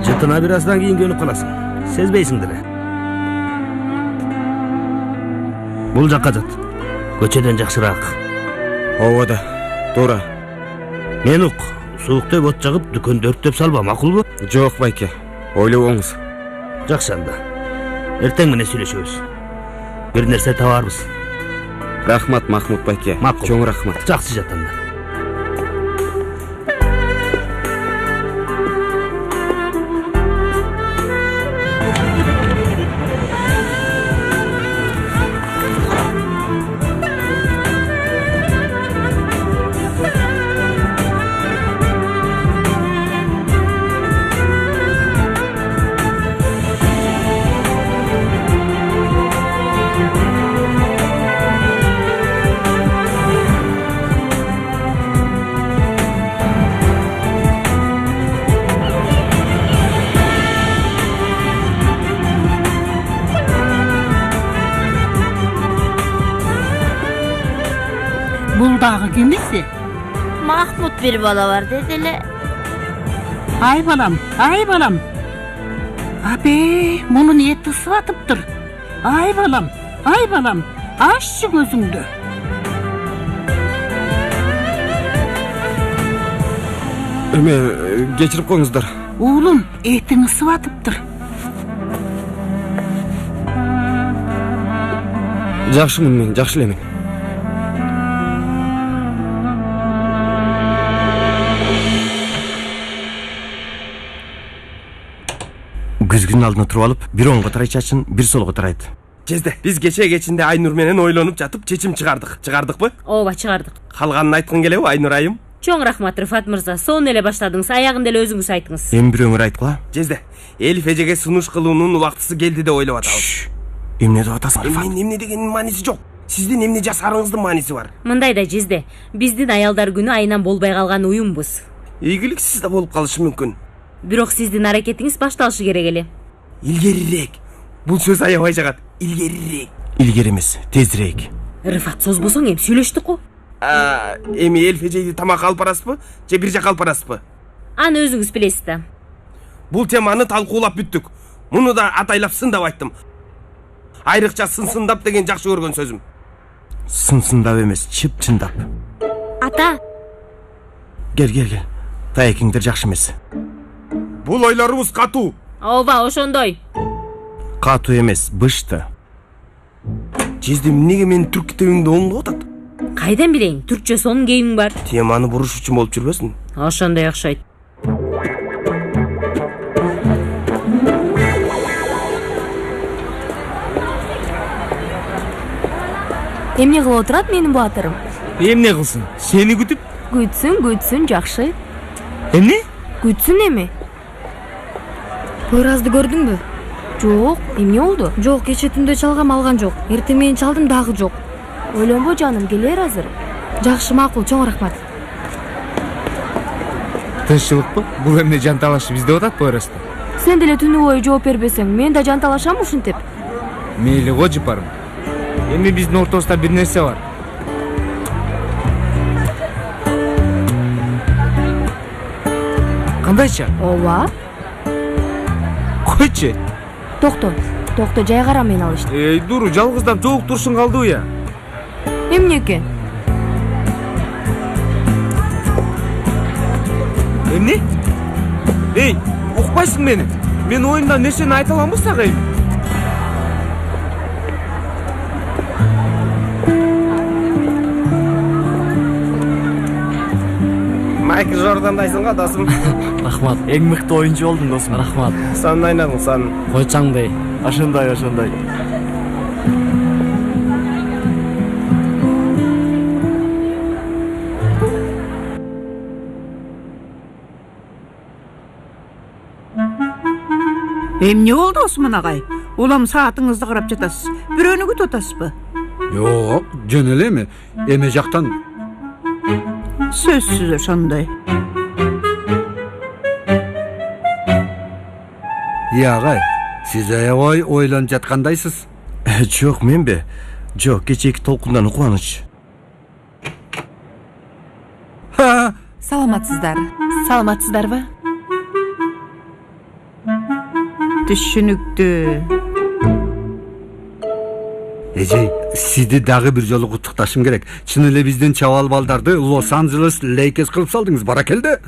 Жытына бир аздан кийин көнүп каласың. Сезбейсиңдир. Бул жакка жат. Көчөдөн жакшыраак. Ооба да, туура. Мен ук, суукта от жагып, дүкөндү өрттөп салба, макулбу? Жок, байке. Ойлобоңуз. Жакшы анда. Эртең менен сүйлөшөбүз. Бир нерсе табарбыз. Рахмат, Махмут байке. Макул. Чоң рахмат. Жакшы жат анда. dagы kimisi? Mahmut bir bala var dedile. Ay balam. Abi, bunu niye tısıvatıptır? Ay balam. Aççı gözüngdü. Эме кечирип коюңуздар. Oğlum, etini sıvatıptır. Жакшымын мен, жакшы элемин. Күзгүнүн алдына туруп алып, бир оңго тарай чачын, бир солго тарайт. Жезде, биз кече кечинде Айнур менен ойлонуп жатып чечим чыгардык. Чыгардыкпы? Ооба, чыгардык. Калганын айткың келеби, Айнур айым? Чоң рахмат, Рыфат мырза. Сонун эле баштадыңыз, аягында эле өзүңүз айтыңыз. Эми бирөөңөр айткыла. Жезде, Элиф эжеге сунуш кылуунун убактысы келди деп ойлоп атабыз. Эмне деп атасың, Рыфат? Эмне дегенин мааниси жок. Сиздин эмне жасарыңыздын мааниси бар. Мындай да Жезде, биздин аялдар күнү айынан болбой калган уюмбуз. Ийгиликсиз да болуп калышы мүмкүн. Бирок сиздин аракетиңиз башталышы керек эле. Илгерирээк. Бул сөз аябай жагат. Илгерирээк. Илгери эмес, тезирээк. Рыфат, созбосоң эми сүйлөштүк го. Эми Элиф эжейди тамакка алып барасызбы, же бир жака алып барасызбы? Аны өзүңүз билесиз да. Бул теманы талкуулап бүттүк. Муну да атайлап сындап айттым. Айрыкча сындап деген жакшы көргөн сөзүм. Сындап эмес, чындап. Ата. Гел. Таекиңдер жакшы эмес. Бул ойлорубуз катуу. Ооба, ошондой. Катуу эмес, бышты. Жезде, эмнеге менин түрк китебиңди оңдоп атат? Кайдан билейин, түркчө сонун кийимиң бар. Теманы буруш үчүн болуп жүрбөсүн? Ошондой окшойт. Эмне кылып отурат менин баатырым? Эмне кылсын? Сени күтүп? Күтсүн, жакшы. Эмне? Күтсүн эми. Пойразды көрдүңбү? Жок, эмне болду? Жок, кече түндө чалгам, алган жок. Эртең менен чалдым, дагы жок. Ойлонбо жаным, келер азыр. Жакшы, макул, чоң рахмат. Тынччылыкпы? Бул эмне жан талашы бизде атат Пойразда? Сен деле түнү бою жооп бербесең, мен да жан талашам ушинтип. Мейли го жыпарым. Эми биздин ортобузда бир нерсе бар. Кандайча? Ооба. Койчу. Токто, жай кара мени алышты. Дуру, жалгыздап жооп турушуң калдыбы я? Эмне экен? Эмне? Укпайсың мени? Мен оюнда нерсени айта аламбы сага эми? Майкл Жордандайсың го, досум. Рахмат, эң мыкты оюнчу болдуң, досум. Рахмат. Санын айнадың, санын. Койчаңдай. Ошондой. Эмне болду Осман агай? Улам саатыңызды карап жатасыз. Бирөөнү күтүп атасызбы? Жок, жөн эле эми. Эме жактан Сөзсүз ошондой. Агай, сиз аябай ойлонуп жаткандайсыз. Жок, менби? Жок, кечээки толкундан кубаныч. Саламатсыздарбы? Түшүнүктүү. Эжей, сизди дагы бир жолу куттукташым керек. Чын эле биздин чабал балдарды Лос-Анджелес Лейкерс кылып салдыңыз, баракелде.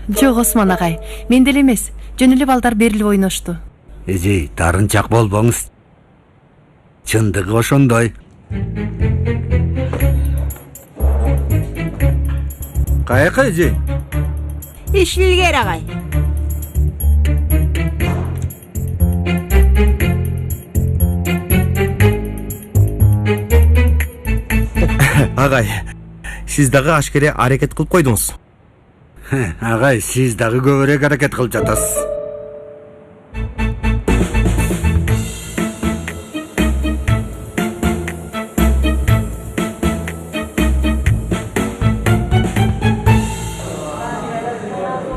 Жок, Осман агай, мен деле эмес. Жөн эле балдар берилип ойношту. Эжей, тарынчак болбоңуз. Чындыгы ошондой. Каяка эжей? Ишилгер агай. Агай, сиз дагы ашкере аракет кылып койдуңуз. Агай, сиз дагы көбүрөөк аракет кылып жатасыз.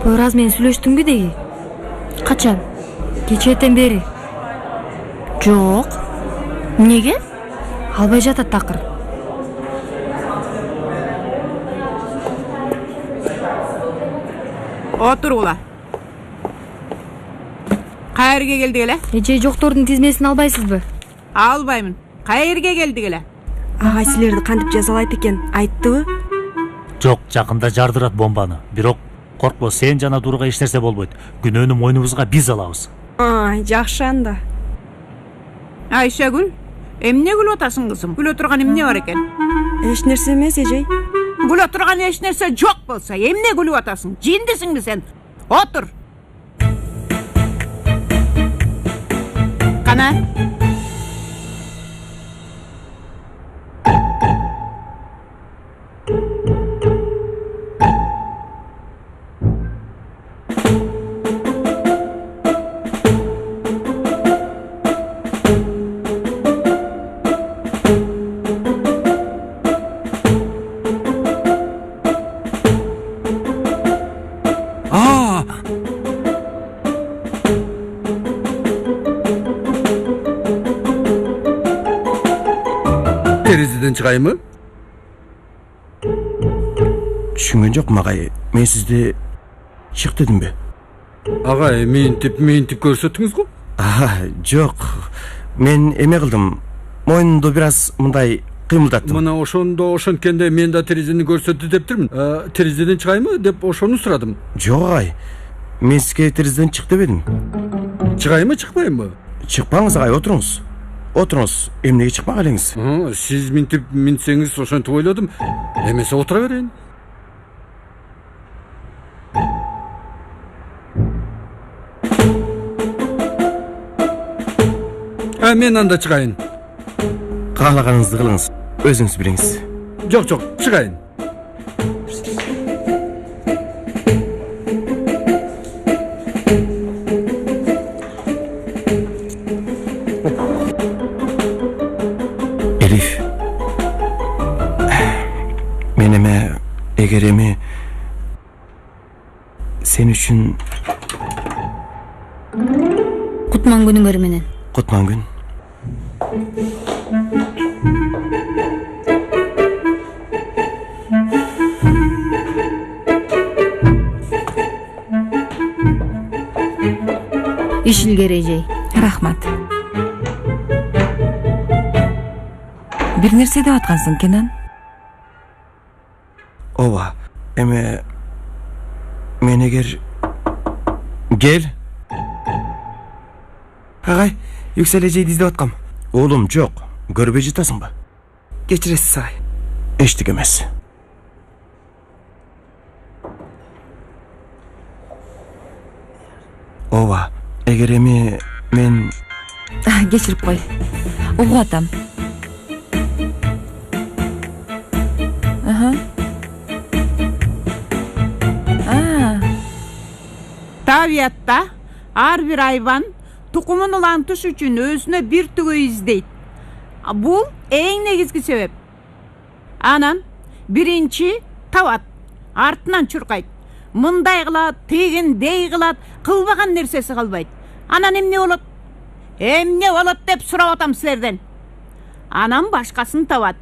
Пойраз менен сүйлөштүңбү деги? Качан? Кечээден бери. Жок. Эмнеге? Албай жатат такыр. Отургула. Кайерге келдик эле? Эже жоктордун тизмесин албайсызбы? Албаймын. Кайерге келдик эле? Агай силерди кантип жазалайт экен айттыбы? Жок, жакында жардырат бомбаны. Бирок коркпо, сен жана Дурга эч нерсе болбойт. Күнөөнү мойнубузга биз алабыз. Жакшы анда. Айшагүл, эмне күлүп атасың кызым? Күлө турган эмне бар экен? Эч нерсе эмес, эжей. Күлө турган эч нерсе жок болсо, эмне күлүп атасың? Жиндисиңби сен? Отур. Кана? Терезеден чыгайбы? Түшүнгөн жокмун агай. Мен сизди чык дедимби? Агай, ментип көрсөттүңүз го? Жок. Мен эме кылдым. Мойнумду бир аз мындай кыймылдаттым. Мына ошонткенде мен да терезени көрсөттү дептирмин. Терезеден чыгайбы деп ошону сурадым. Жок агай. Мен сизге терезеден чык дебедим. Чыгайбы, чыкпайбы? Чыкпаңыз агай, отуруңуз. Отуруңуз, эмнеге чыкпак элеңиз? Сиз минтсеңиз ошентип ойлодум. Эмесе отура берейин. Мен анда чыгайын. Каалаганыңызды кылыңыз. Өзүңүз билиңиз. Жок, чыгайын. Elif. Men эгер эми сен үчүн Кутман күнүңөр менен. Кутман күн. Ишилгер эжей. Рахмат. Бир нерсе деп аткансың, Кенан? Ооба. Эме мен эгер кел. Агай, Yüksel эжейди издеп аткам. Оолум, жок. Көрбөй жатасыңбы? Кечиресиз агай. Эчтик эмес. Ооба. Эгер эми мен Кечирип кой. Угуп атам. Табиатта ар бир айбан тукумун улантыш үчүн өзүнө бир түгөй издейт. Бул эң негизги себеп. Анан биринчи табат, артынан чуркайт. Мындай кылат, тегиндей кылат, кылбаган нерсеси калбайт. Анан эмне болот? Эмне болот деп сурап атам силерден. Анан башкасын табат.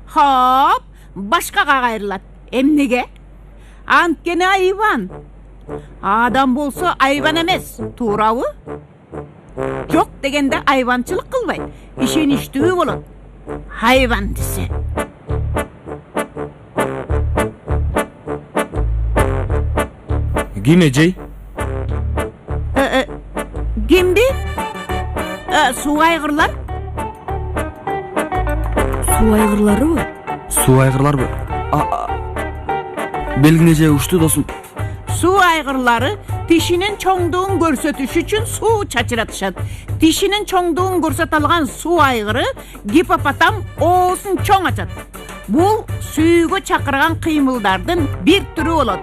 Хоп, башкага кайрылат. Эмнеге? Анткени айбан. Адам болсо айбан эмес, туурабы? Жок дегенде айбанчылык кылбайт, ишеничтүү болот. Айбан десе. Ким эжей? Кимби? Суу айгырлар. Суу айгырларыбы? Суу айгырларбы? Белгин эже ушту досум. Суу айгырлары тишинин чоңдугун көрсөтүш үчүн суу чачыратышат. Тишинин чоңдугун көрсөтө алган суу айгыры гипопотам оозун чоң ачат. Бул сүйгө чакырган кыймылдардын бир түрү болот.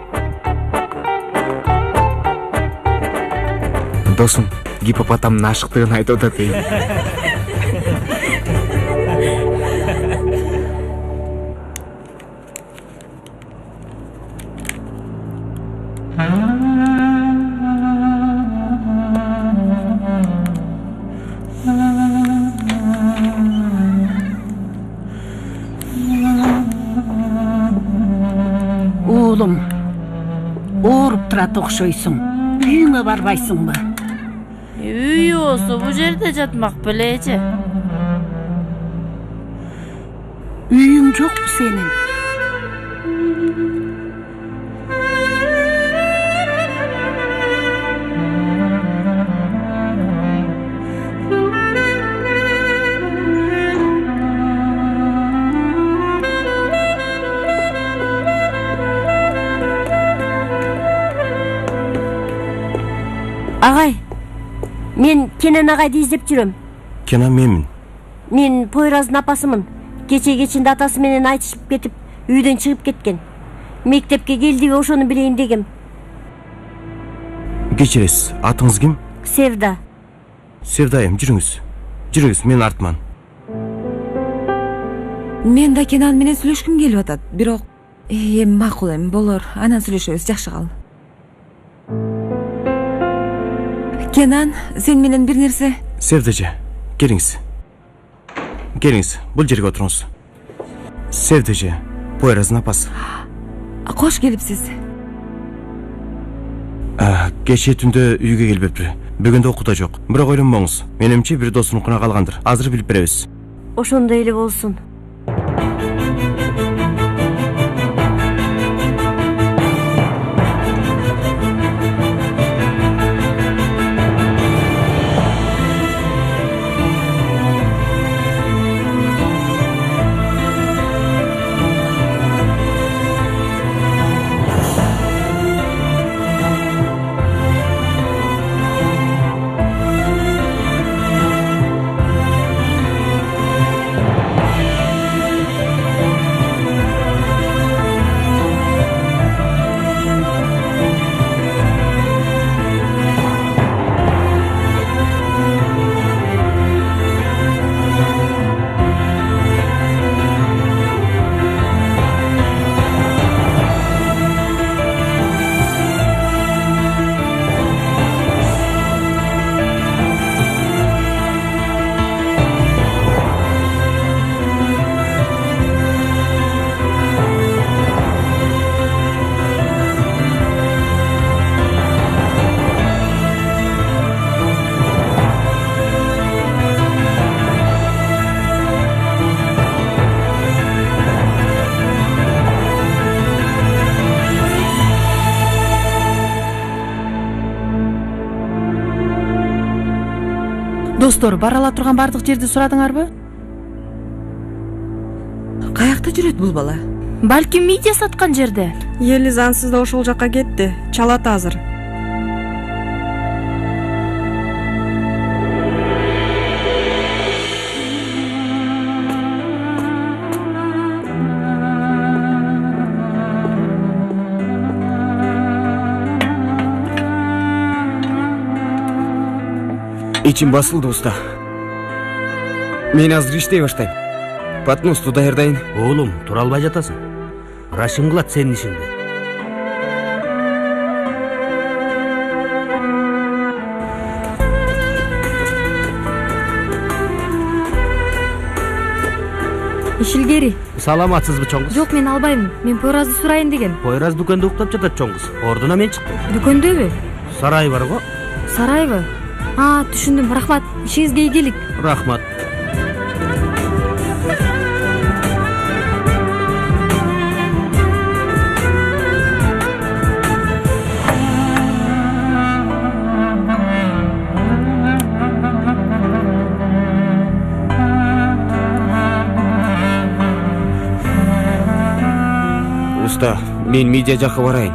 Досум, гипопотамдын ашыктыгын айтып атат. ооруп турат окшойсуң. Үйүңө барбайсыңбы? Үй болсо бул жерде жатмак белечи. Үйүң жокпу сенин? Агай, мен Кенен агайды издеп жүрөм. Кенен менмин. Мен Пойраздын апасымын. Кече-кечинде атасы менен айтышып кетип, үйдөн чыгып кеткен. Мектепке келдиби ошону билейин дегем. Кечиресиз, атыңыз ким? Севда. Севдайым, жүрүңүз. Жүрүңүз, мен артман. Мен да Кенан менен сүйлөшкүм келип атат. Бирок эми макул эми болор. Анан сүйлөшөбүз, жакшы кал. Кенан, сен менен бир нерсе. Севдеже, келиңиз. Келиңиз, бул жерге отуруңуз. Севдеже, Пойраздын апасы. Кош келипсиз. Кечээ түндө үйгө келбептир. Бүгүн да окууда жок. Бирок ойлонбоңуз. Менимче бир досунукуна калгандыр. Азыр билип беребиз. Ошондой эле болсун. Достор, бара ала турган бардык жерди сурадыңарбы? Каякта жүрөт бул бала? Балким видео саткан жерде. Эли зансыз да ошол жакка кетти. Чалат азыр. Ичим басылды уста. Мен азыр иштей баштайм. Подносту даярдайын. Оğlum, тура албай жатасың. Рашим кылат сенин ишиңди. Ишилгери. Саламатсызбы чоң кыз? Жок, мен албайм. Мен Пойразды сурайын деген. Пойраз дүкөндө уктап жатат чоң кыз. Ордуна мен чыктым. Дүкөндөбү? Сарай бар го. Сарайбы? Түшүндүм. Рахмат. Ишиңизге ийгилик. Рахмат. Уста, мен медиа жакка барайын.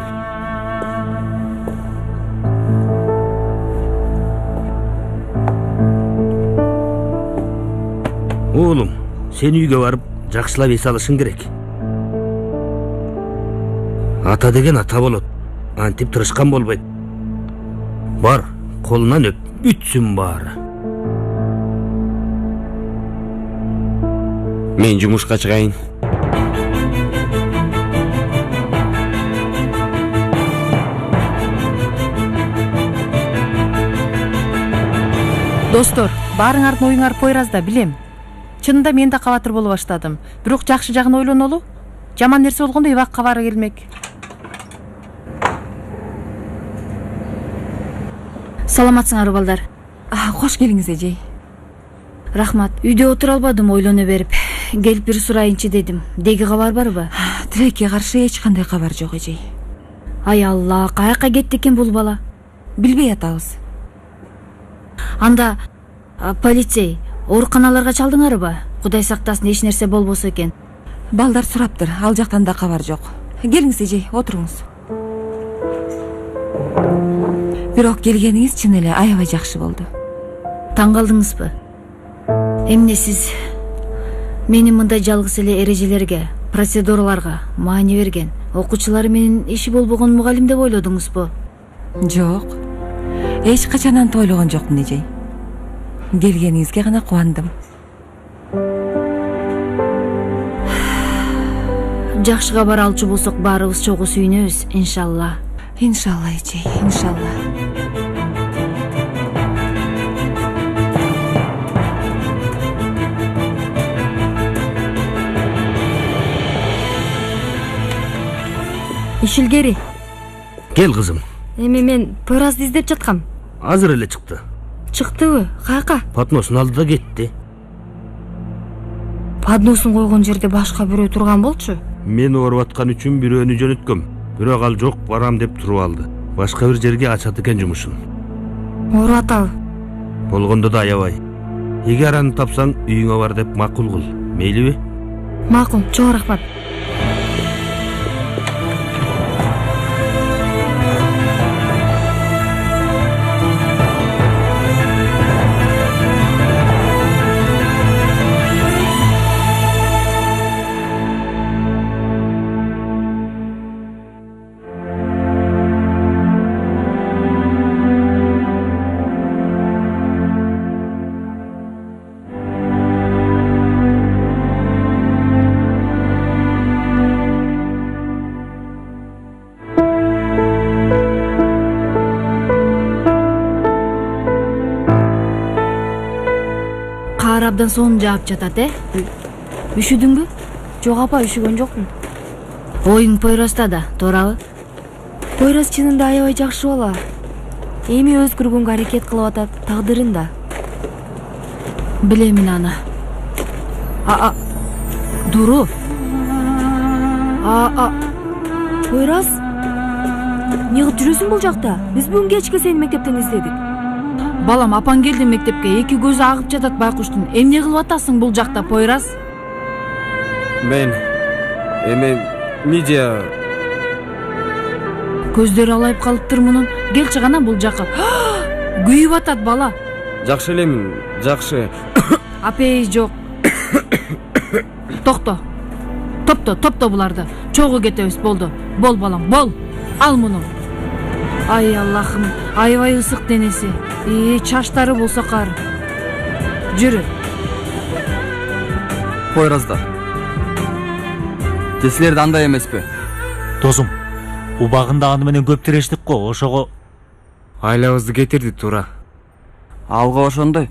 Oğlum, sen үйгө барып, жакшылап эс алышың керек. Ата деген ата болот. Антип тырышкан болбойт. Бар, колунан өп, бүтсүн баары. Мен жумушка чыгайын. Достор, баарыңардын оюңар Пойразда, билем. Чынында мен да кабатыр боло баштадым. Бирок жакшы жагын ойлонолу. Жаман нерсе болгондо эбак кабары келмек. Саламатсыңарбы балдар? Кош келиңиз эжей. Рахмат. Үйдө отура албадым ойлоно берип. Келип бир сурайынчы дедим. Деги кабар барбы? Тилекке каршы эч кандай кабар жок эжей. Ай Алла, каяка кетти экен бул бала? Билбей атабыз. Анда полицей, ооруканаларга чалдыңарбы? Кудай сактасын, эч нерсе болбосо экен. Балдар сураптыр, ал жактан да кабар жок. Келиңиз эжей, отуруңуз. Бирок келгениңиз чын эле аябай жакшы болду. Таң калдыңызбы? Эмне сиз менин мындай жалгыз эле эрежелерге, процедураларга маани берген окуучулары менен иши болбогон мугалим деп ойлодуңузбу? Жок. Эч качан антип ойлогон жокмун эжей. Келгениңизге гана кубандым. Жакшы кабар алчу болсок баарыбыз чогуу сүйүнөбүз, иншалла. Иншалла эжей, иншалла. Ишилгери. Кел кызым. Эми мен Пойразды издеп жаткам. Азыр эле чыкты. Чыктыбы? Каяка? Подносун алды да кетти. Подносун койгон жерде башка бирөө турган болчу. Мен ооруп аткан үчүн бирөөнү жөнөткөм. Бирок ал жок, барам деп туруп алды. Башка бир жерге ачат экен жумушун. Ооруп атабы? Болгондо да аябай. Эгер аны тапсаң, үйүңө бар деп макул кыл. Мейлиби? Макул, чоң рахмат. Абдан сонун жаап жатат, Үшүдүңбү? Жок апа, үшүгөн жокмун. Оюң Пойразда да, туурабы? Пойраз чынында аябай жакшы бала. Эми өзгөргөнгө аракет кылып атат, тагдырын да. Билемин аны. Дуру. Пойраз? Эмне кылып жүрөсүң бул жакта? Биз бүгүн кечке сени мектептен издедик. Балам, апаң келди мектепке, эки көзү агып жатат байкуштун. Эмне кылып атасың бул жакта, Пойраз? Мен Мидия. Көздөрү алайып калыптыр мунун. Келчи гана бул жака. Күйүп атат бала. Жакшы элемин, жакшы. Апей жок. Токто. Топто буларды. Чогуу кетебиз, болду. Бол балам, бол. Ал муну. Ай Аллахым, аябай ысык денеси. Чаштары болсо кар. Жүрү. Пойразда. Силерде андай эмеспи? Досум, убагында аны менен көп тирештик го, ошого айлабызды кетирди туура. Алга ошондой.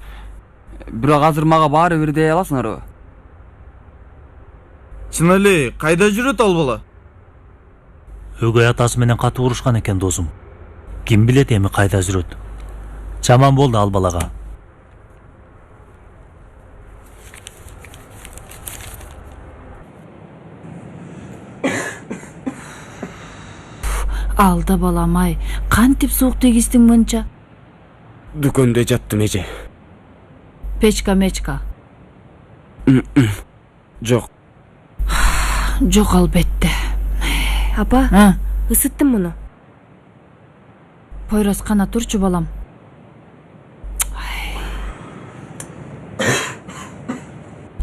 Бирок азыр мага баары бир дей аласыңарбы? Чын эле, кайда жүрөт ал бала? өгөй атасы менен катуу урушкан экен досум. Ким билет эми кайда жүрөт. Жаман болду ал балага. Алда балам ай, кантип суук тегистиң мынча? Дүкөндө жаттым эже. Печка. Жок. Жок албетте. Апа, ысыттым муну. Пойраз кана турчу балам.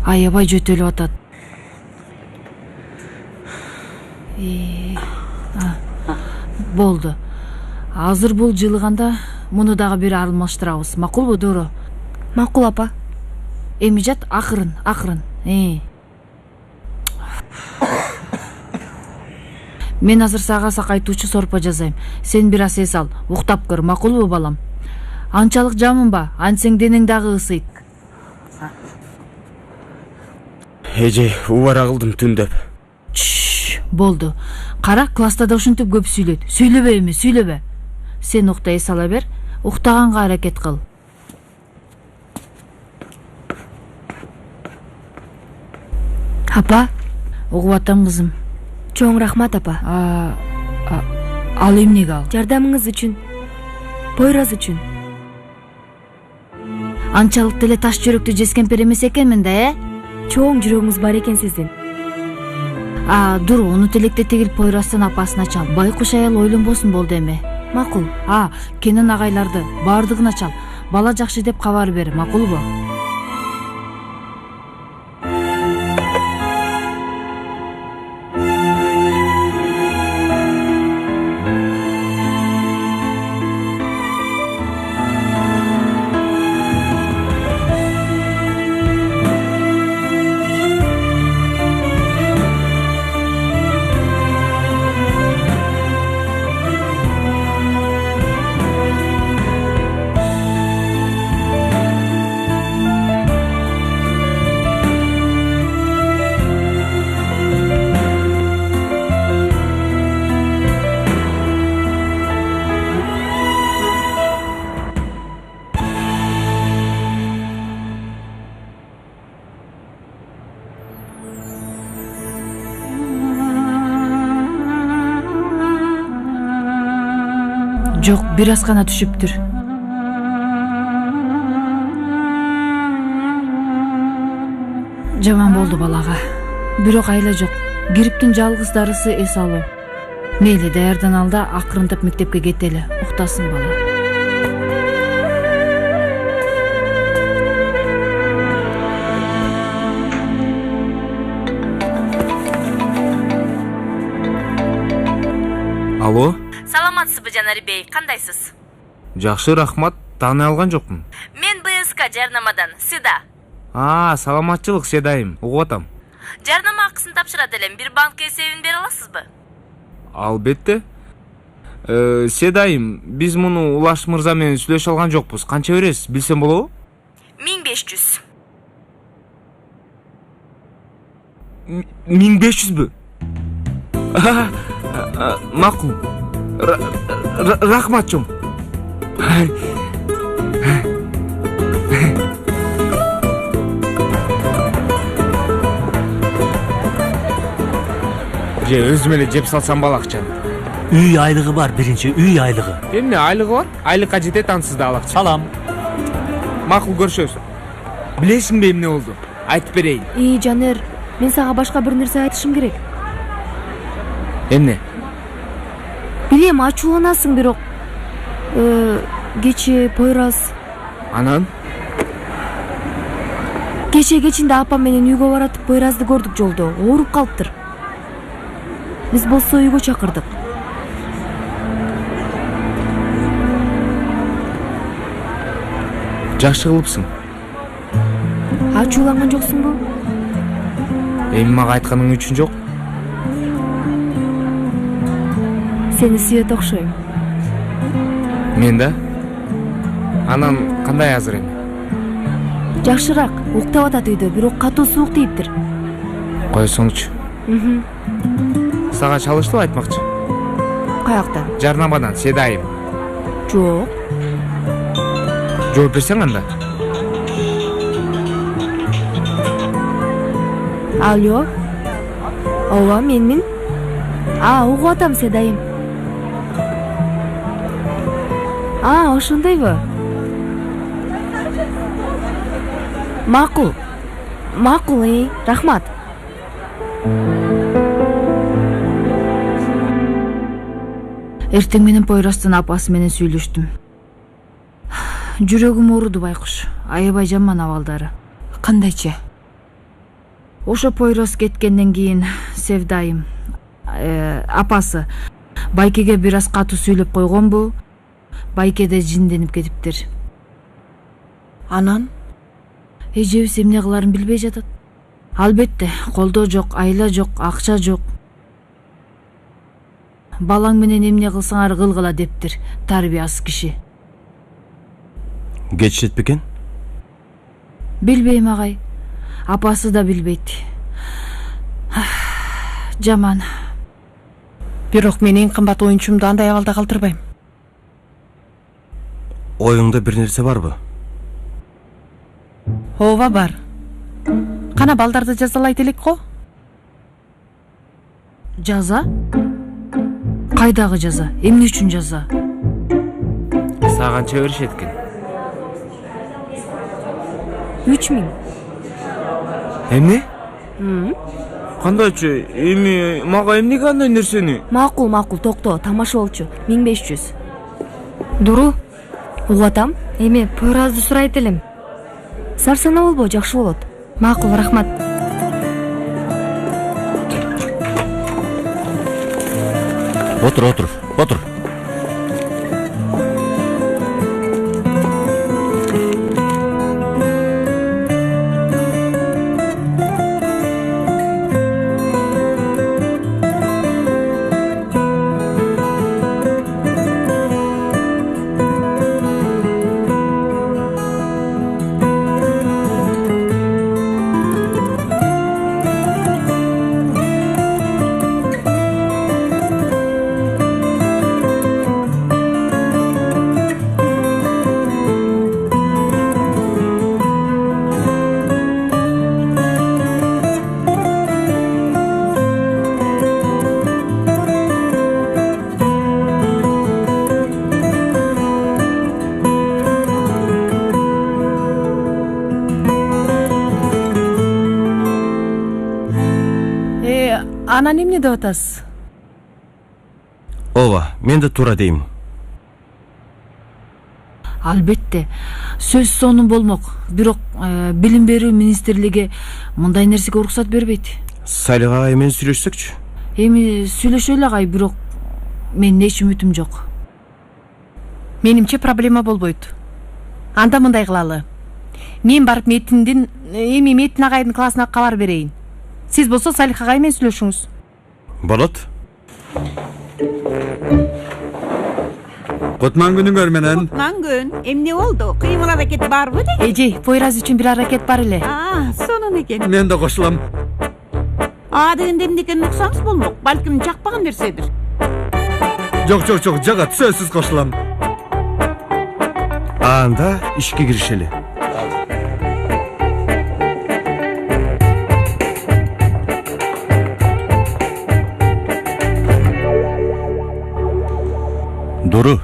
Аябай жөтөлүп атат. Болду. Азыр бул жылыганда муну дагы бир алмаштырабыз. Макулбу, Дуру? Макул апа. Эми жат, акырын. Мен азыр сага сакайтуучу сорпо жазайм. Сен бир аз эс ал, уктап көр, макулбу балам? Анчалык жамынба, антсең денең дагы ысыйт. Эже, убара кылдым түндөп. Болду. Кара, класста да ушинтип көп сүйлөйт. Сүйлөбө эми, сүйлөбө. Сен укта эс ала бер. уктаганга аракет кыл. Апа, угуп атам кызым. Чоң рахмат, апа. Ал эмнеге ал? Жардамыңыз үчүн. Пойраз үчүн. Анчалык деле таш жүрөктү жескемпер эмес экенмин да, Чоң жүрөгүңүз бар экен сиздин. Дур, унут электе тигил Пойрастын апасына чал. Байкуш аял ойлонбосун болду эми. Макул. Кенен агайларды баардыгына чал. Бала жакшы деп кабар бер, макулбу? Жок, бир аз гана түшүптүр. Жаман болду балага. Бирок айла жок. Гриптин жалгыз дарысы эс алуу. Мейли, даярдан ал да акырындап мектепке кетели. Уктасын бала. Алло? Саламатсызбы, Жанари бей, кандайсыз? Жакшы, рахмат. Тааный алган жокмун. Мен БСК жарнамадан, Седа. Саламатчылык, Седайым. Угуп атам. Жарнама акысын тапшырат элем. Бир банк эсебин бере аласызбы? Албетте. Седайым, биз муну Улаш мырза менен сүйлөшө алган жокпуз. Канча бересиз, билсем болобу? 1500. 1500бү? Макул. Рахмат чоң. Же өзүм эле жеп салсам балакчаны. Үй айлыгы бар, биринчи үй айлыгы. Эмне айлыгы бар? Айлыкка жетет, ансыз да алакчы. Салам. Макул, көрүшөбүз. Билесиңби эмне болду? Айтып берейин. Жанер, мен сага башка бир нерсе айтышым керек. Эмне? Билем, ачууланасың, бирок кечээ Пойраз. Анан? Кечээ кечинде апам менен үйгө баратып Пойразды көрдүк жолдо. Ооруп калыптыр. Биз болсо үйгө чакырдык. Жакшы кылыпсың. Ачууланган жоксуңбу? Эми мага айтканың үчүн жок. Сени сүйөт окшойм. Мен да? Анан кандай азыр эми? Жакшыраак, уктап атат үйдө, бирок катуу суук тийиптир. Койсоңчу. Сага чалыштыбы айтмакчы? Каяктан? Жарнамадан, Седайым. Жок. Жооп берсең анда. Алло. Ооба, менмин. Угуп атам, Седайым. Ошондойбу? Макул. Макул, рахмат. Эртең менен Пойрастын апасы менен сүйлөштүм. Жүрөгүм ооруду, байкуш. Аябай жаман абалдары. Кандайча? Ошо Пойрас кеткенден кийин Севдайым, апасы Байкеге бир аз катуу сүйлөп койгонбу? Байке да жинденип кетиптир. Анан? Эжебиз эмне кыларын билбей жатат. Албетте, колдоо жок, айла жок, акча жок. Балаң менен эмне кылсаңар кылгыла дептир тарбиясыз киши. Geçişet бекен? Билбейм, агай. Апасы да билбейт. Жаман. Бирок мен эң кымбат оюнчумду андай абалда калтырбайм. Oyunda bir nerse barбы? Ооба бар. Кана балдарды жазалайт элек го? Жаза? Кайдагы жаза? Эмне үчүн жаза? Саганча беришет экен. 3000. Эмне? Кандайчы? Эми мага эмне кандай нерсени? Макул, токто, тамаша болчу. 1500. Дуру. Угуп атам. Эми Пойразды сурайт элем. Сарсана болбо, жакшы болот. Макул, рахмат. Отур. Анан эмне деп атасыз? Ооба, мен да туура дейм. Албетте, сөз сонун болмок. Бирок билим берүү министрлиги мындай нерсеге уруксат бербейт. Салиха эмен сүйлөшсөкчү. Эми сүйлөшөлү агай, бирок менин эч үмүтүм жок. Менимче проблема болбойт. Анда мындай кылалы. Мен барып Метин агайдын классына кабар берейин. Сиз болсо Салиха агай менен сүйлөшүңүз. Болот. Кутман күнүңөр менен. Кутман күн. Эмне болду? Кыймыл аракет барбы деген? Эже, Пойраз үчүн бир аракет бар эле. Сонун экен. Мен да кошулам. Дегенде эмнекени уксаңыз болмок. Балким жакпаган нерседир. Жок, жагат, сөзсүз кошулам. Анда ишке киришели. Дуру.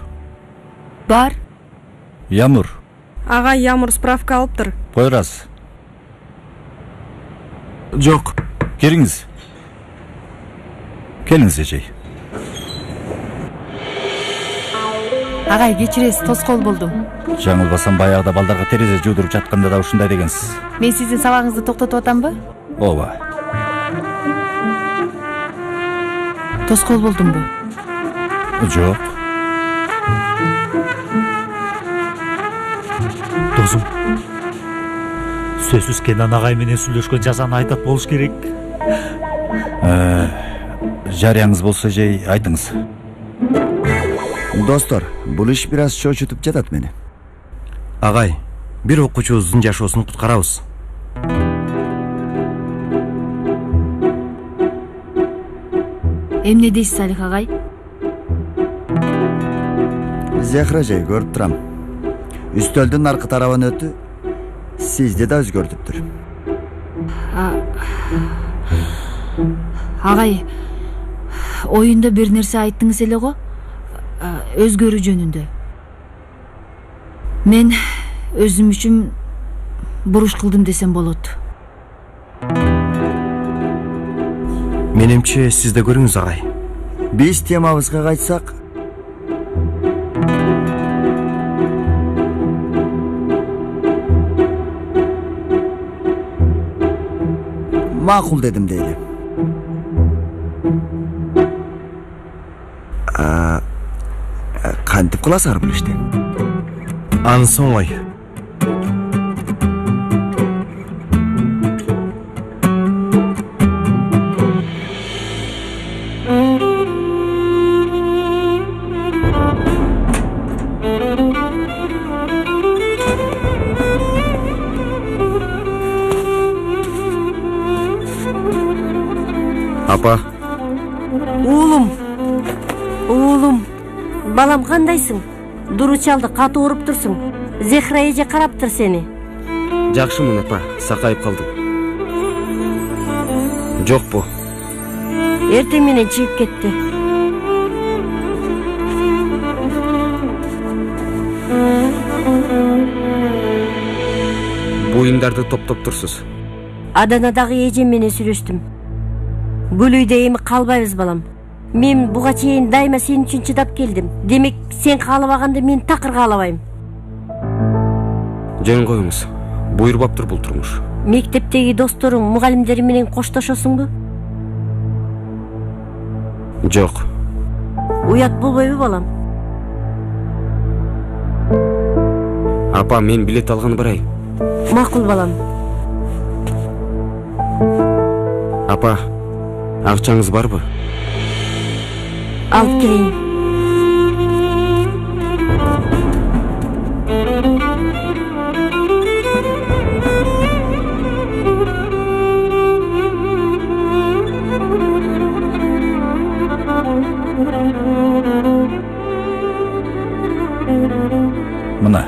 Бар. Ямур. Ага, Ямур справка алыптыр. Пойраз. Жок. Келиңиз. Келиңиз эжей. Агай, кечиресиз, тоскоол болдум. Жаңылбасам баягыда балдарга терезе жуудуруп жатканда да ушундай дегенсиз. Мен сиздин сабагыңызды токтотуп атамбы? Ооба. Тоскоол болдумбу? Жок. Досум, сөзсүз Кенан агай менен сүйлөшкөн жазаны айтат болуш керек. Жарияңыз болсо жей айтыңыз. Достор, бул иш бир аз чочутуп жатат мени. Агай, бир окуучубуздун жашоосун куткарабыз. Эмне дейсиз, Салиха агай? Зехра жей көрүп турам. Үстөлдүн аркы тарабын өтү, сизди да өзгөртүптүр. Агай, оюнда бир нерсе айттыңыз эле го? Өзгөрүү жөнүндө. Мен өзүм үчүн буруш кылдым десем болот. Менимче сиз да көрүңүз агай. Биз темабызга кайтсак, макул дедим дейли. Кантип кыласыңар бул ишти? Анысы оңой. Апа. Уулум, балам кандайсың? Дуру чалды, катуу уруп турсуң. Зехра эже караптыр сени. Жакшымын апа, сакайып калдым. Жок бу. Эртең менен чыгып кетти. Буюмдарды топтоп турсуз. Аданадагы эжем менен сүйлөштүм. Бул үйдө эми калбайбыз балам. Мен буга чейин дайыма сен үчүн чыдап келдим. Демек сен каалабаганды мен такыр каалабайм. Жөн коюңуз. Буйрбаптыр бул турмуш. Мектептеги досторуң, мугалимдери менен коштошосуңбу? Жок. Уят болбойбу балам? Апа, мен билет алганы барайын. Макул балам. Апа, акчаңыз барбы? Алып келейин. Мына.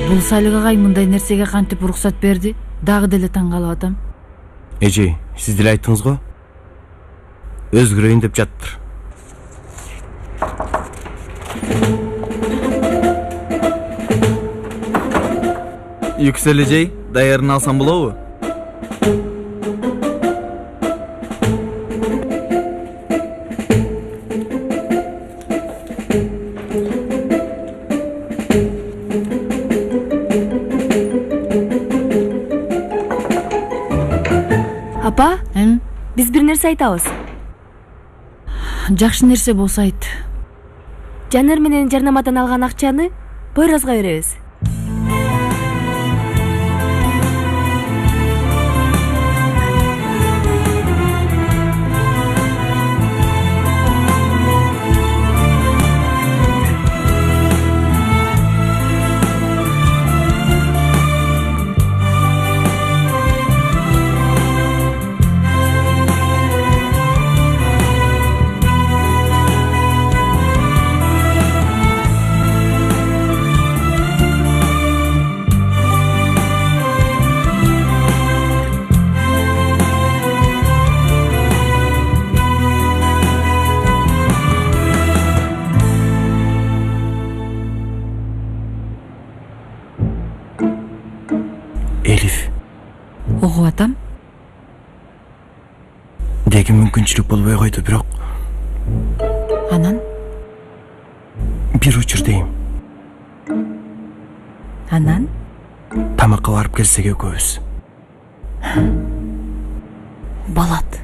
Бул Салик агай мындай нерсеге кантип уруксат берди? Дагы деле таң калып атам. Эже, сиз деле айттыңыз го? Өзгөрөйүн деп жатыптыр. Yüksel Ejey, dayarını alsam bolобу? Апа, биз бир нерсе айтабыз. Жакшы нерсе болсо айт. Жанер менен жарнамадан алган акчаны Пойразга беребиз. Elif. Угуп атам. Деген мүмкүнчүлүк болбой койду, бирок Анан? Бир учур дейм. Анан? Тамакка барып келсек экөөбүз. Болот.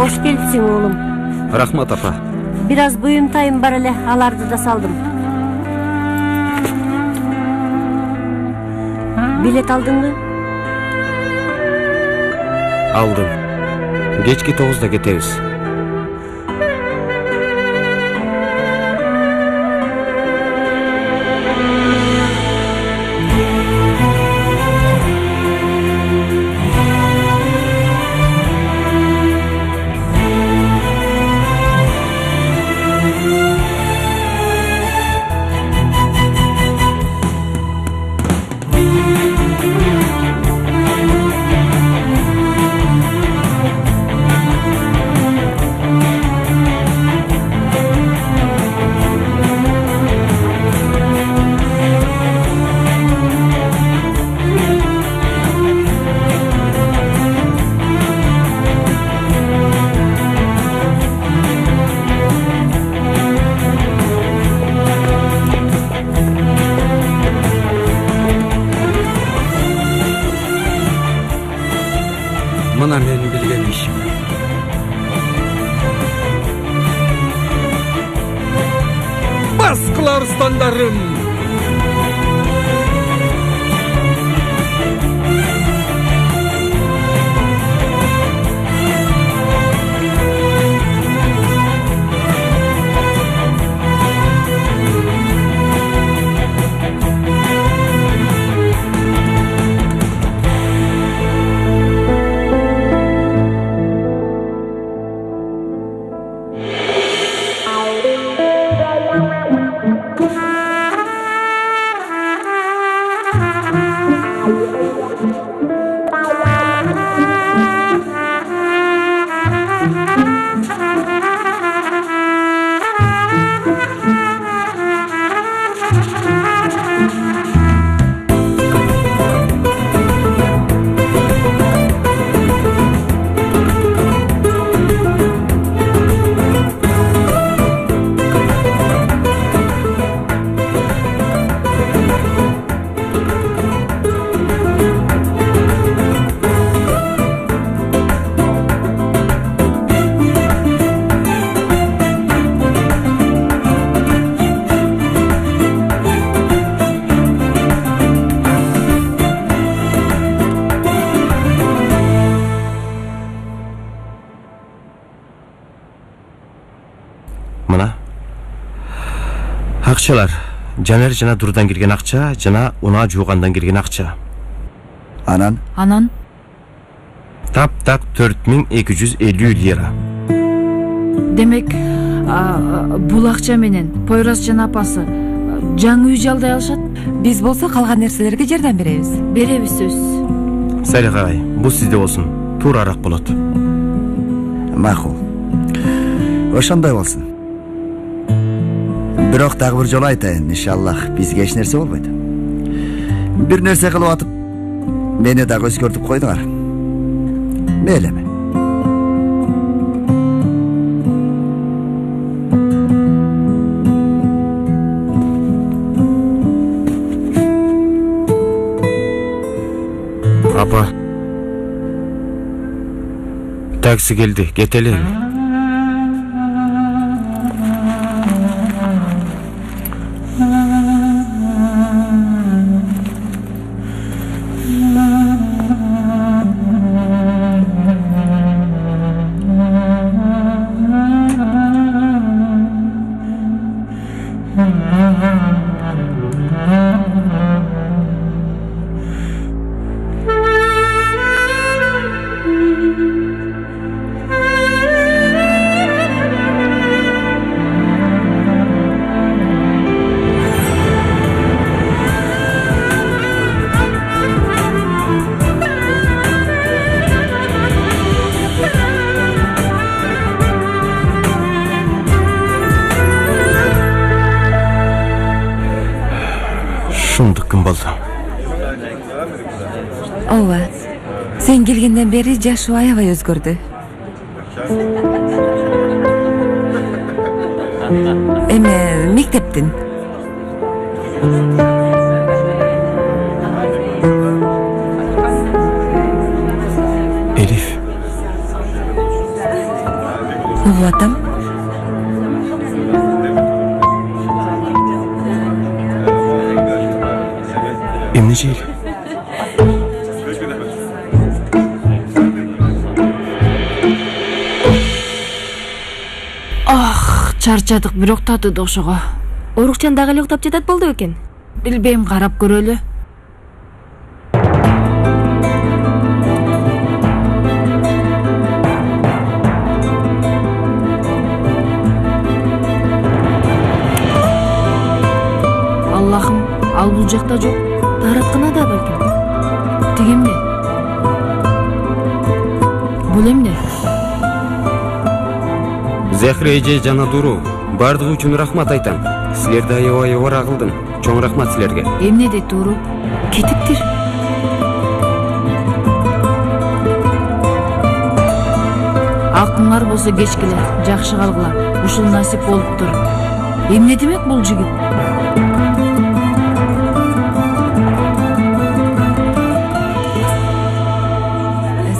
Кош келипсиң оğlum. Рахмат апа. Бир аз буюмтайым бар эле, аларды да салдым. Билет алдыңбы? Алдым. Кечки 9'da кетебиз. Мына менин билген ишим. Баскылар стандарым. Мына акчалар жанар жана дурдан кирген акча жана унаа жуугандан кирген акча. Анан Таптак 4250 лира. демек бул акча менен Пойрас жана апасы жаңы үй жалдай алышат. Биз болсо калган нерселерге жардам беребиз. Беребиз сөзсүз. Салих агай, бул сизде болсун. Туурараак болот. Макул. Ошондой болсун. Бирок дагы бир жолу айтайын, иншаллах бизге эч нерсе болбойт. Бир нерсе кылып атып, мени дагы өзгөртүп койдуңар. Мейлеби? Апа. Такси келди, кетелели. Шундук ким болду? Ооба. Сен келгенден бери жашоо аябай өзгөрдү. Эми мектептин. Элиф. Угуп атам. Эмне жейли? Чарчадык, бирок татыды ошого. Орукчан дагы эле уктап жатат болду экен. Билбейм, карап көрөлү. Аллахым, ал бул жакта жок. Дааратканада балким. Тигемде. Бул эмне? Зехре эже жана Дуру, бардыгы үчүн рахмат айтам. Силерди аябай ора кылдым. Чоң рахмат силерге. Эмне дейт Дуру? Кетиптир. Акыңар болсо кечкиле, жакшы калгыла. Ушул насип болуптур. Эмне демек бул жигит?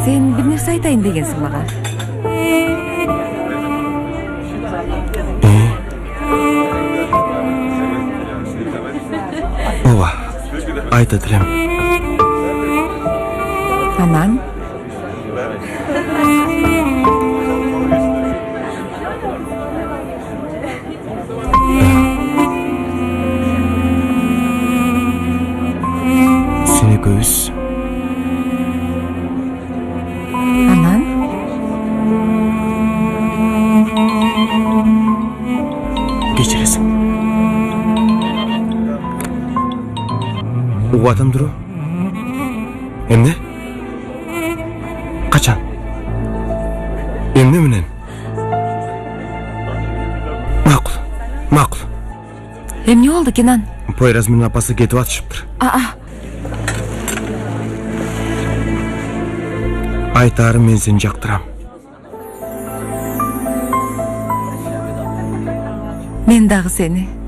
Сен бир нерсе айтайын дегенсиң мага. Ооба, айтат элем. Анан? Сен экөөбүз Анан? кечиресиң. Угуп атам Дуру. Эмне? Качан? Эмне менен? Макул. Эмне болду Кенан? Пойраз менен апасы кетип атышыптыр. Айтарым, мен сени жактырам. Мен дагы сени.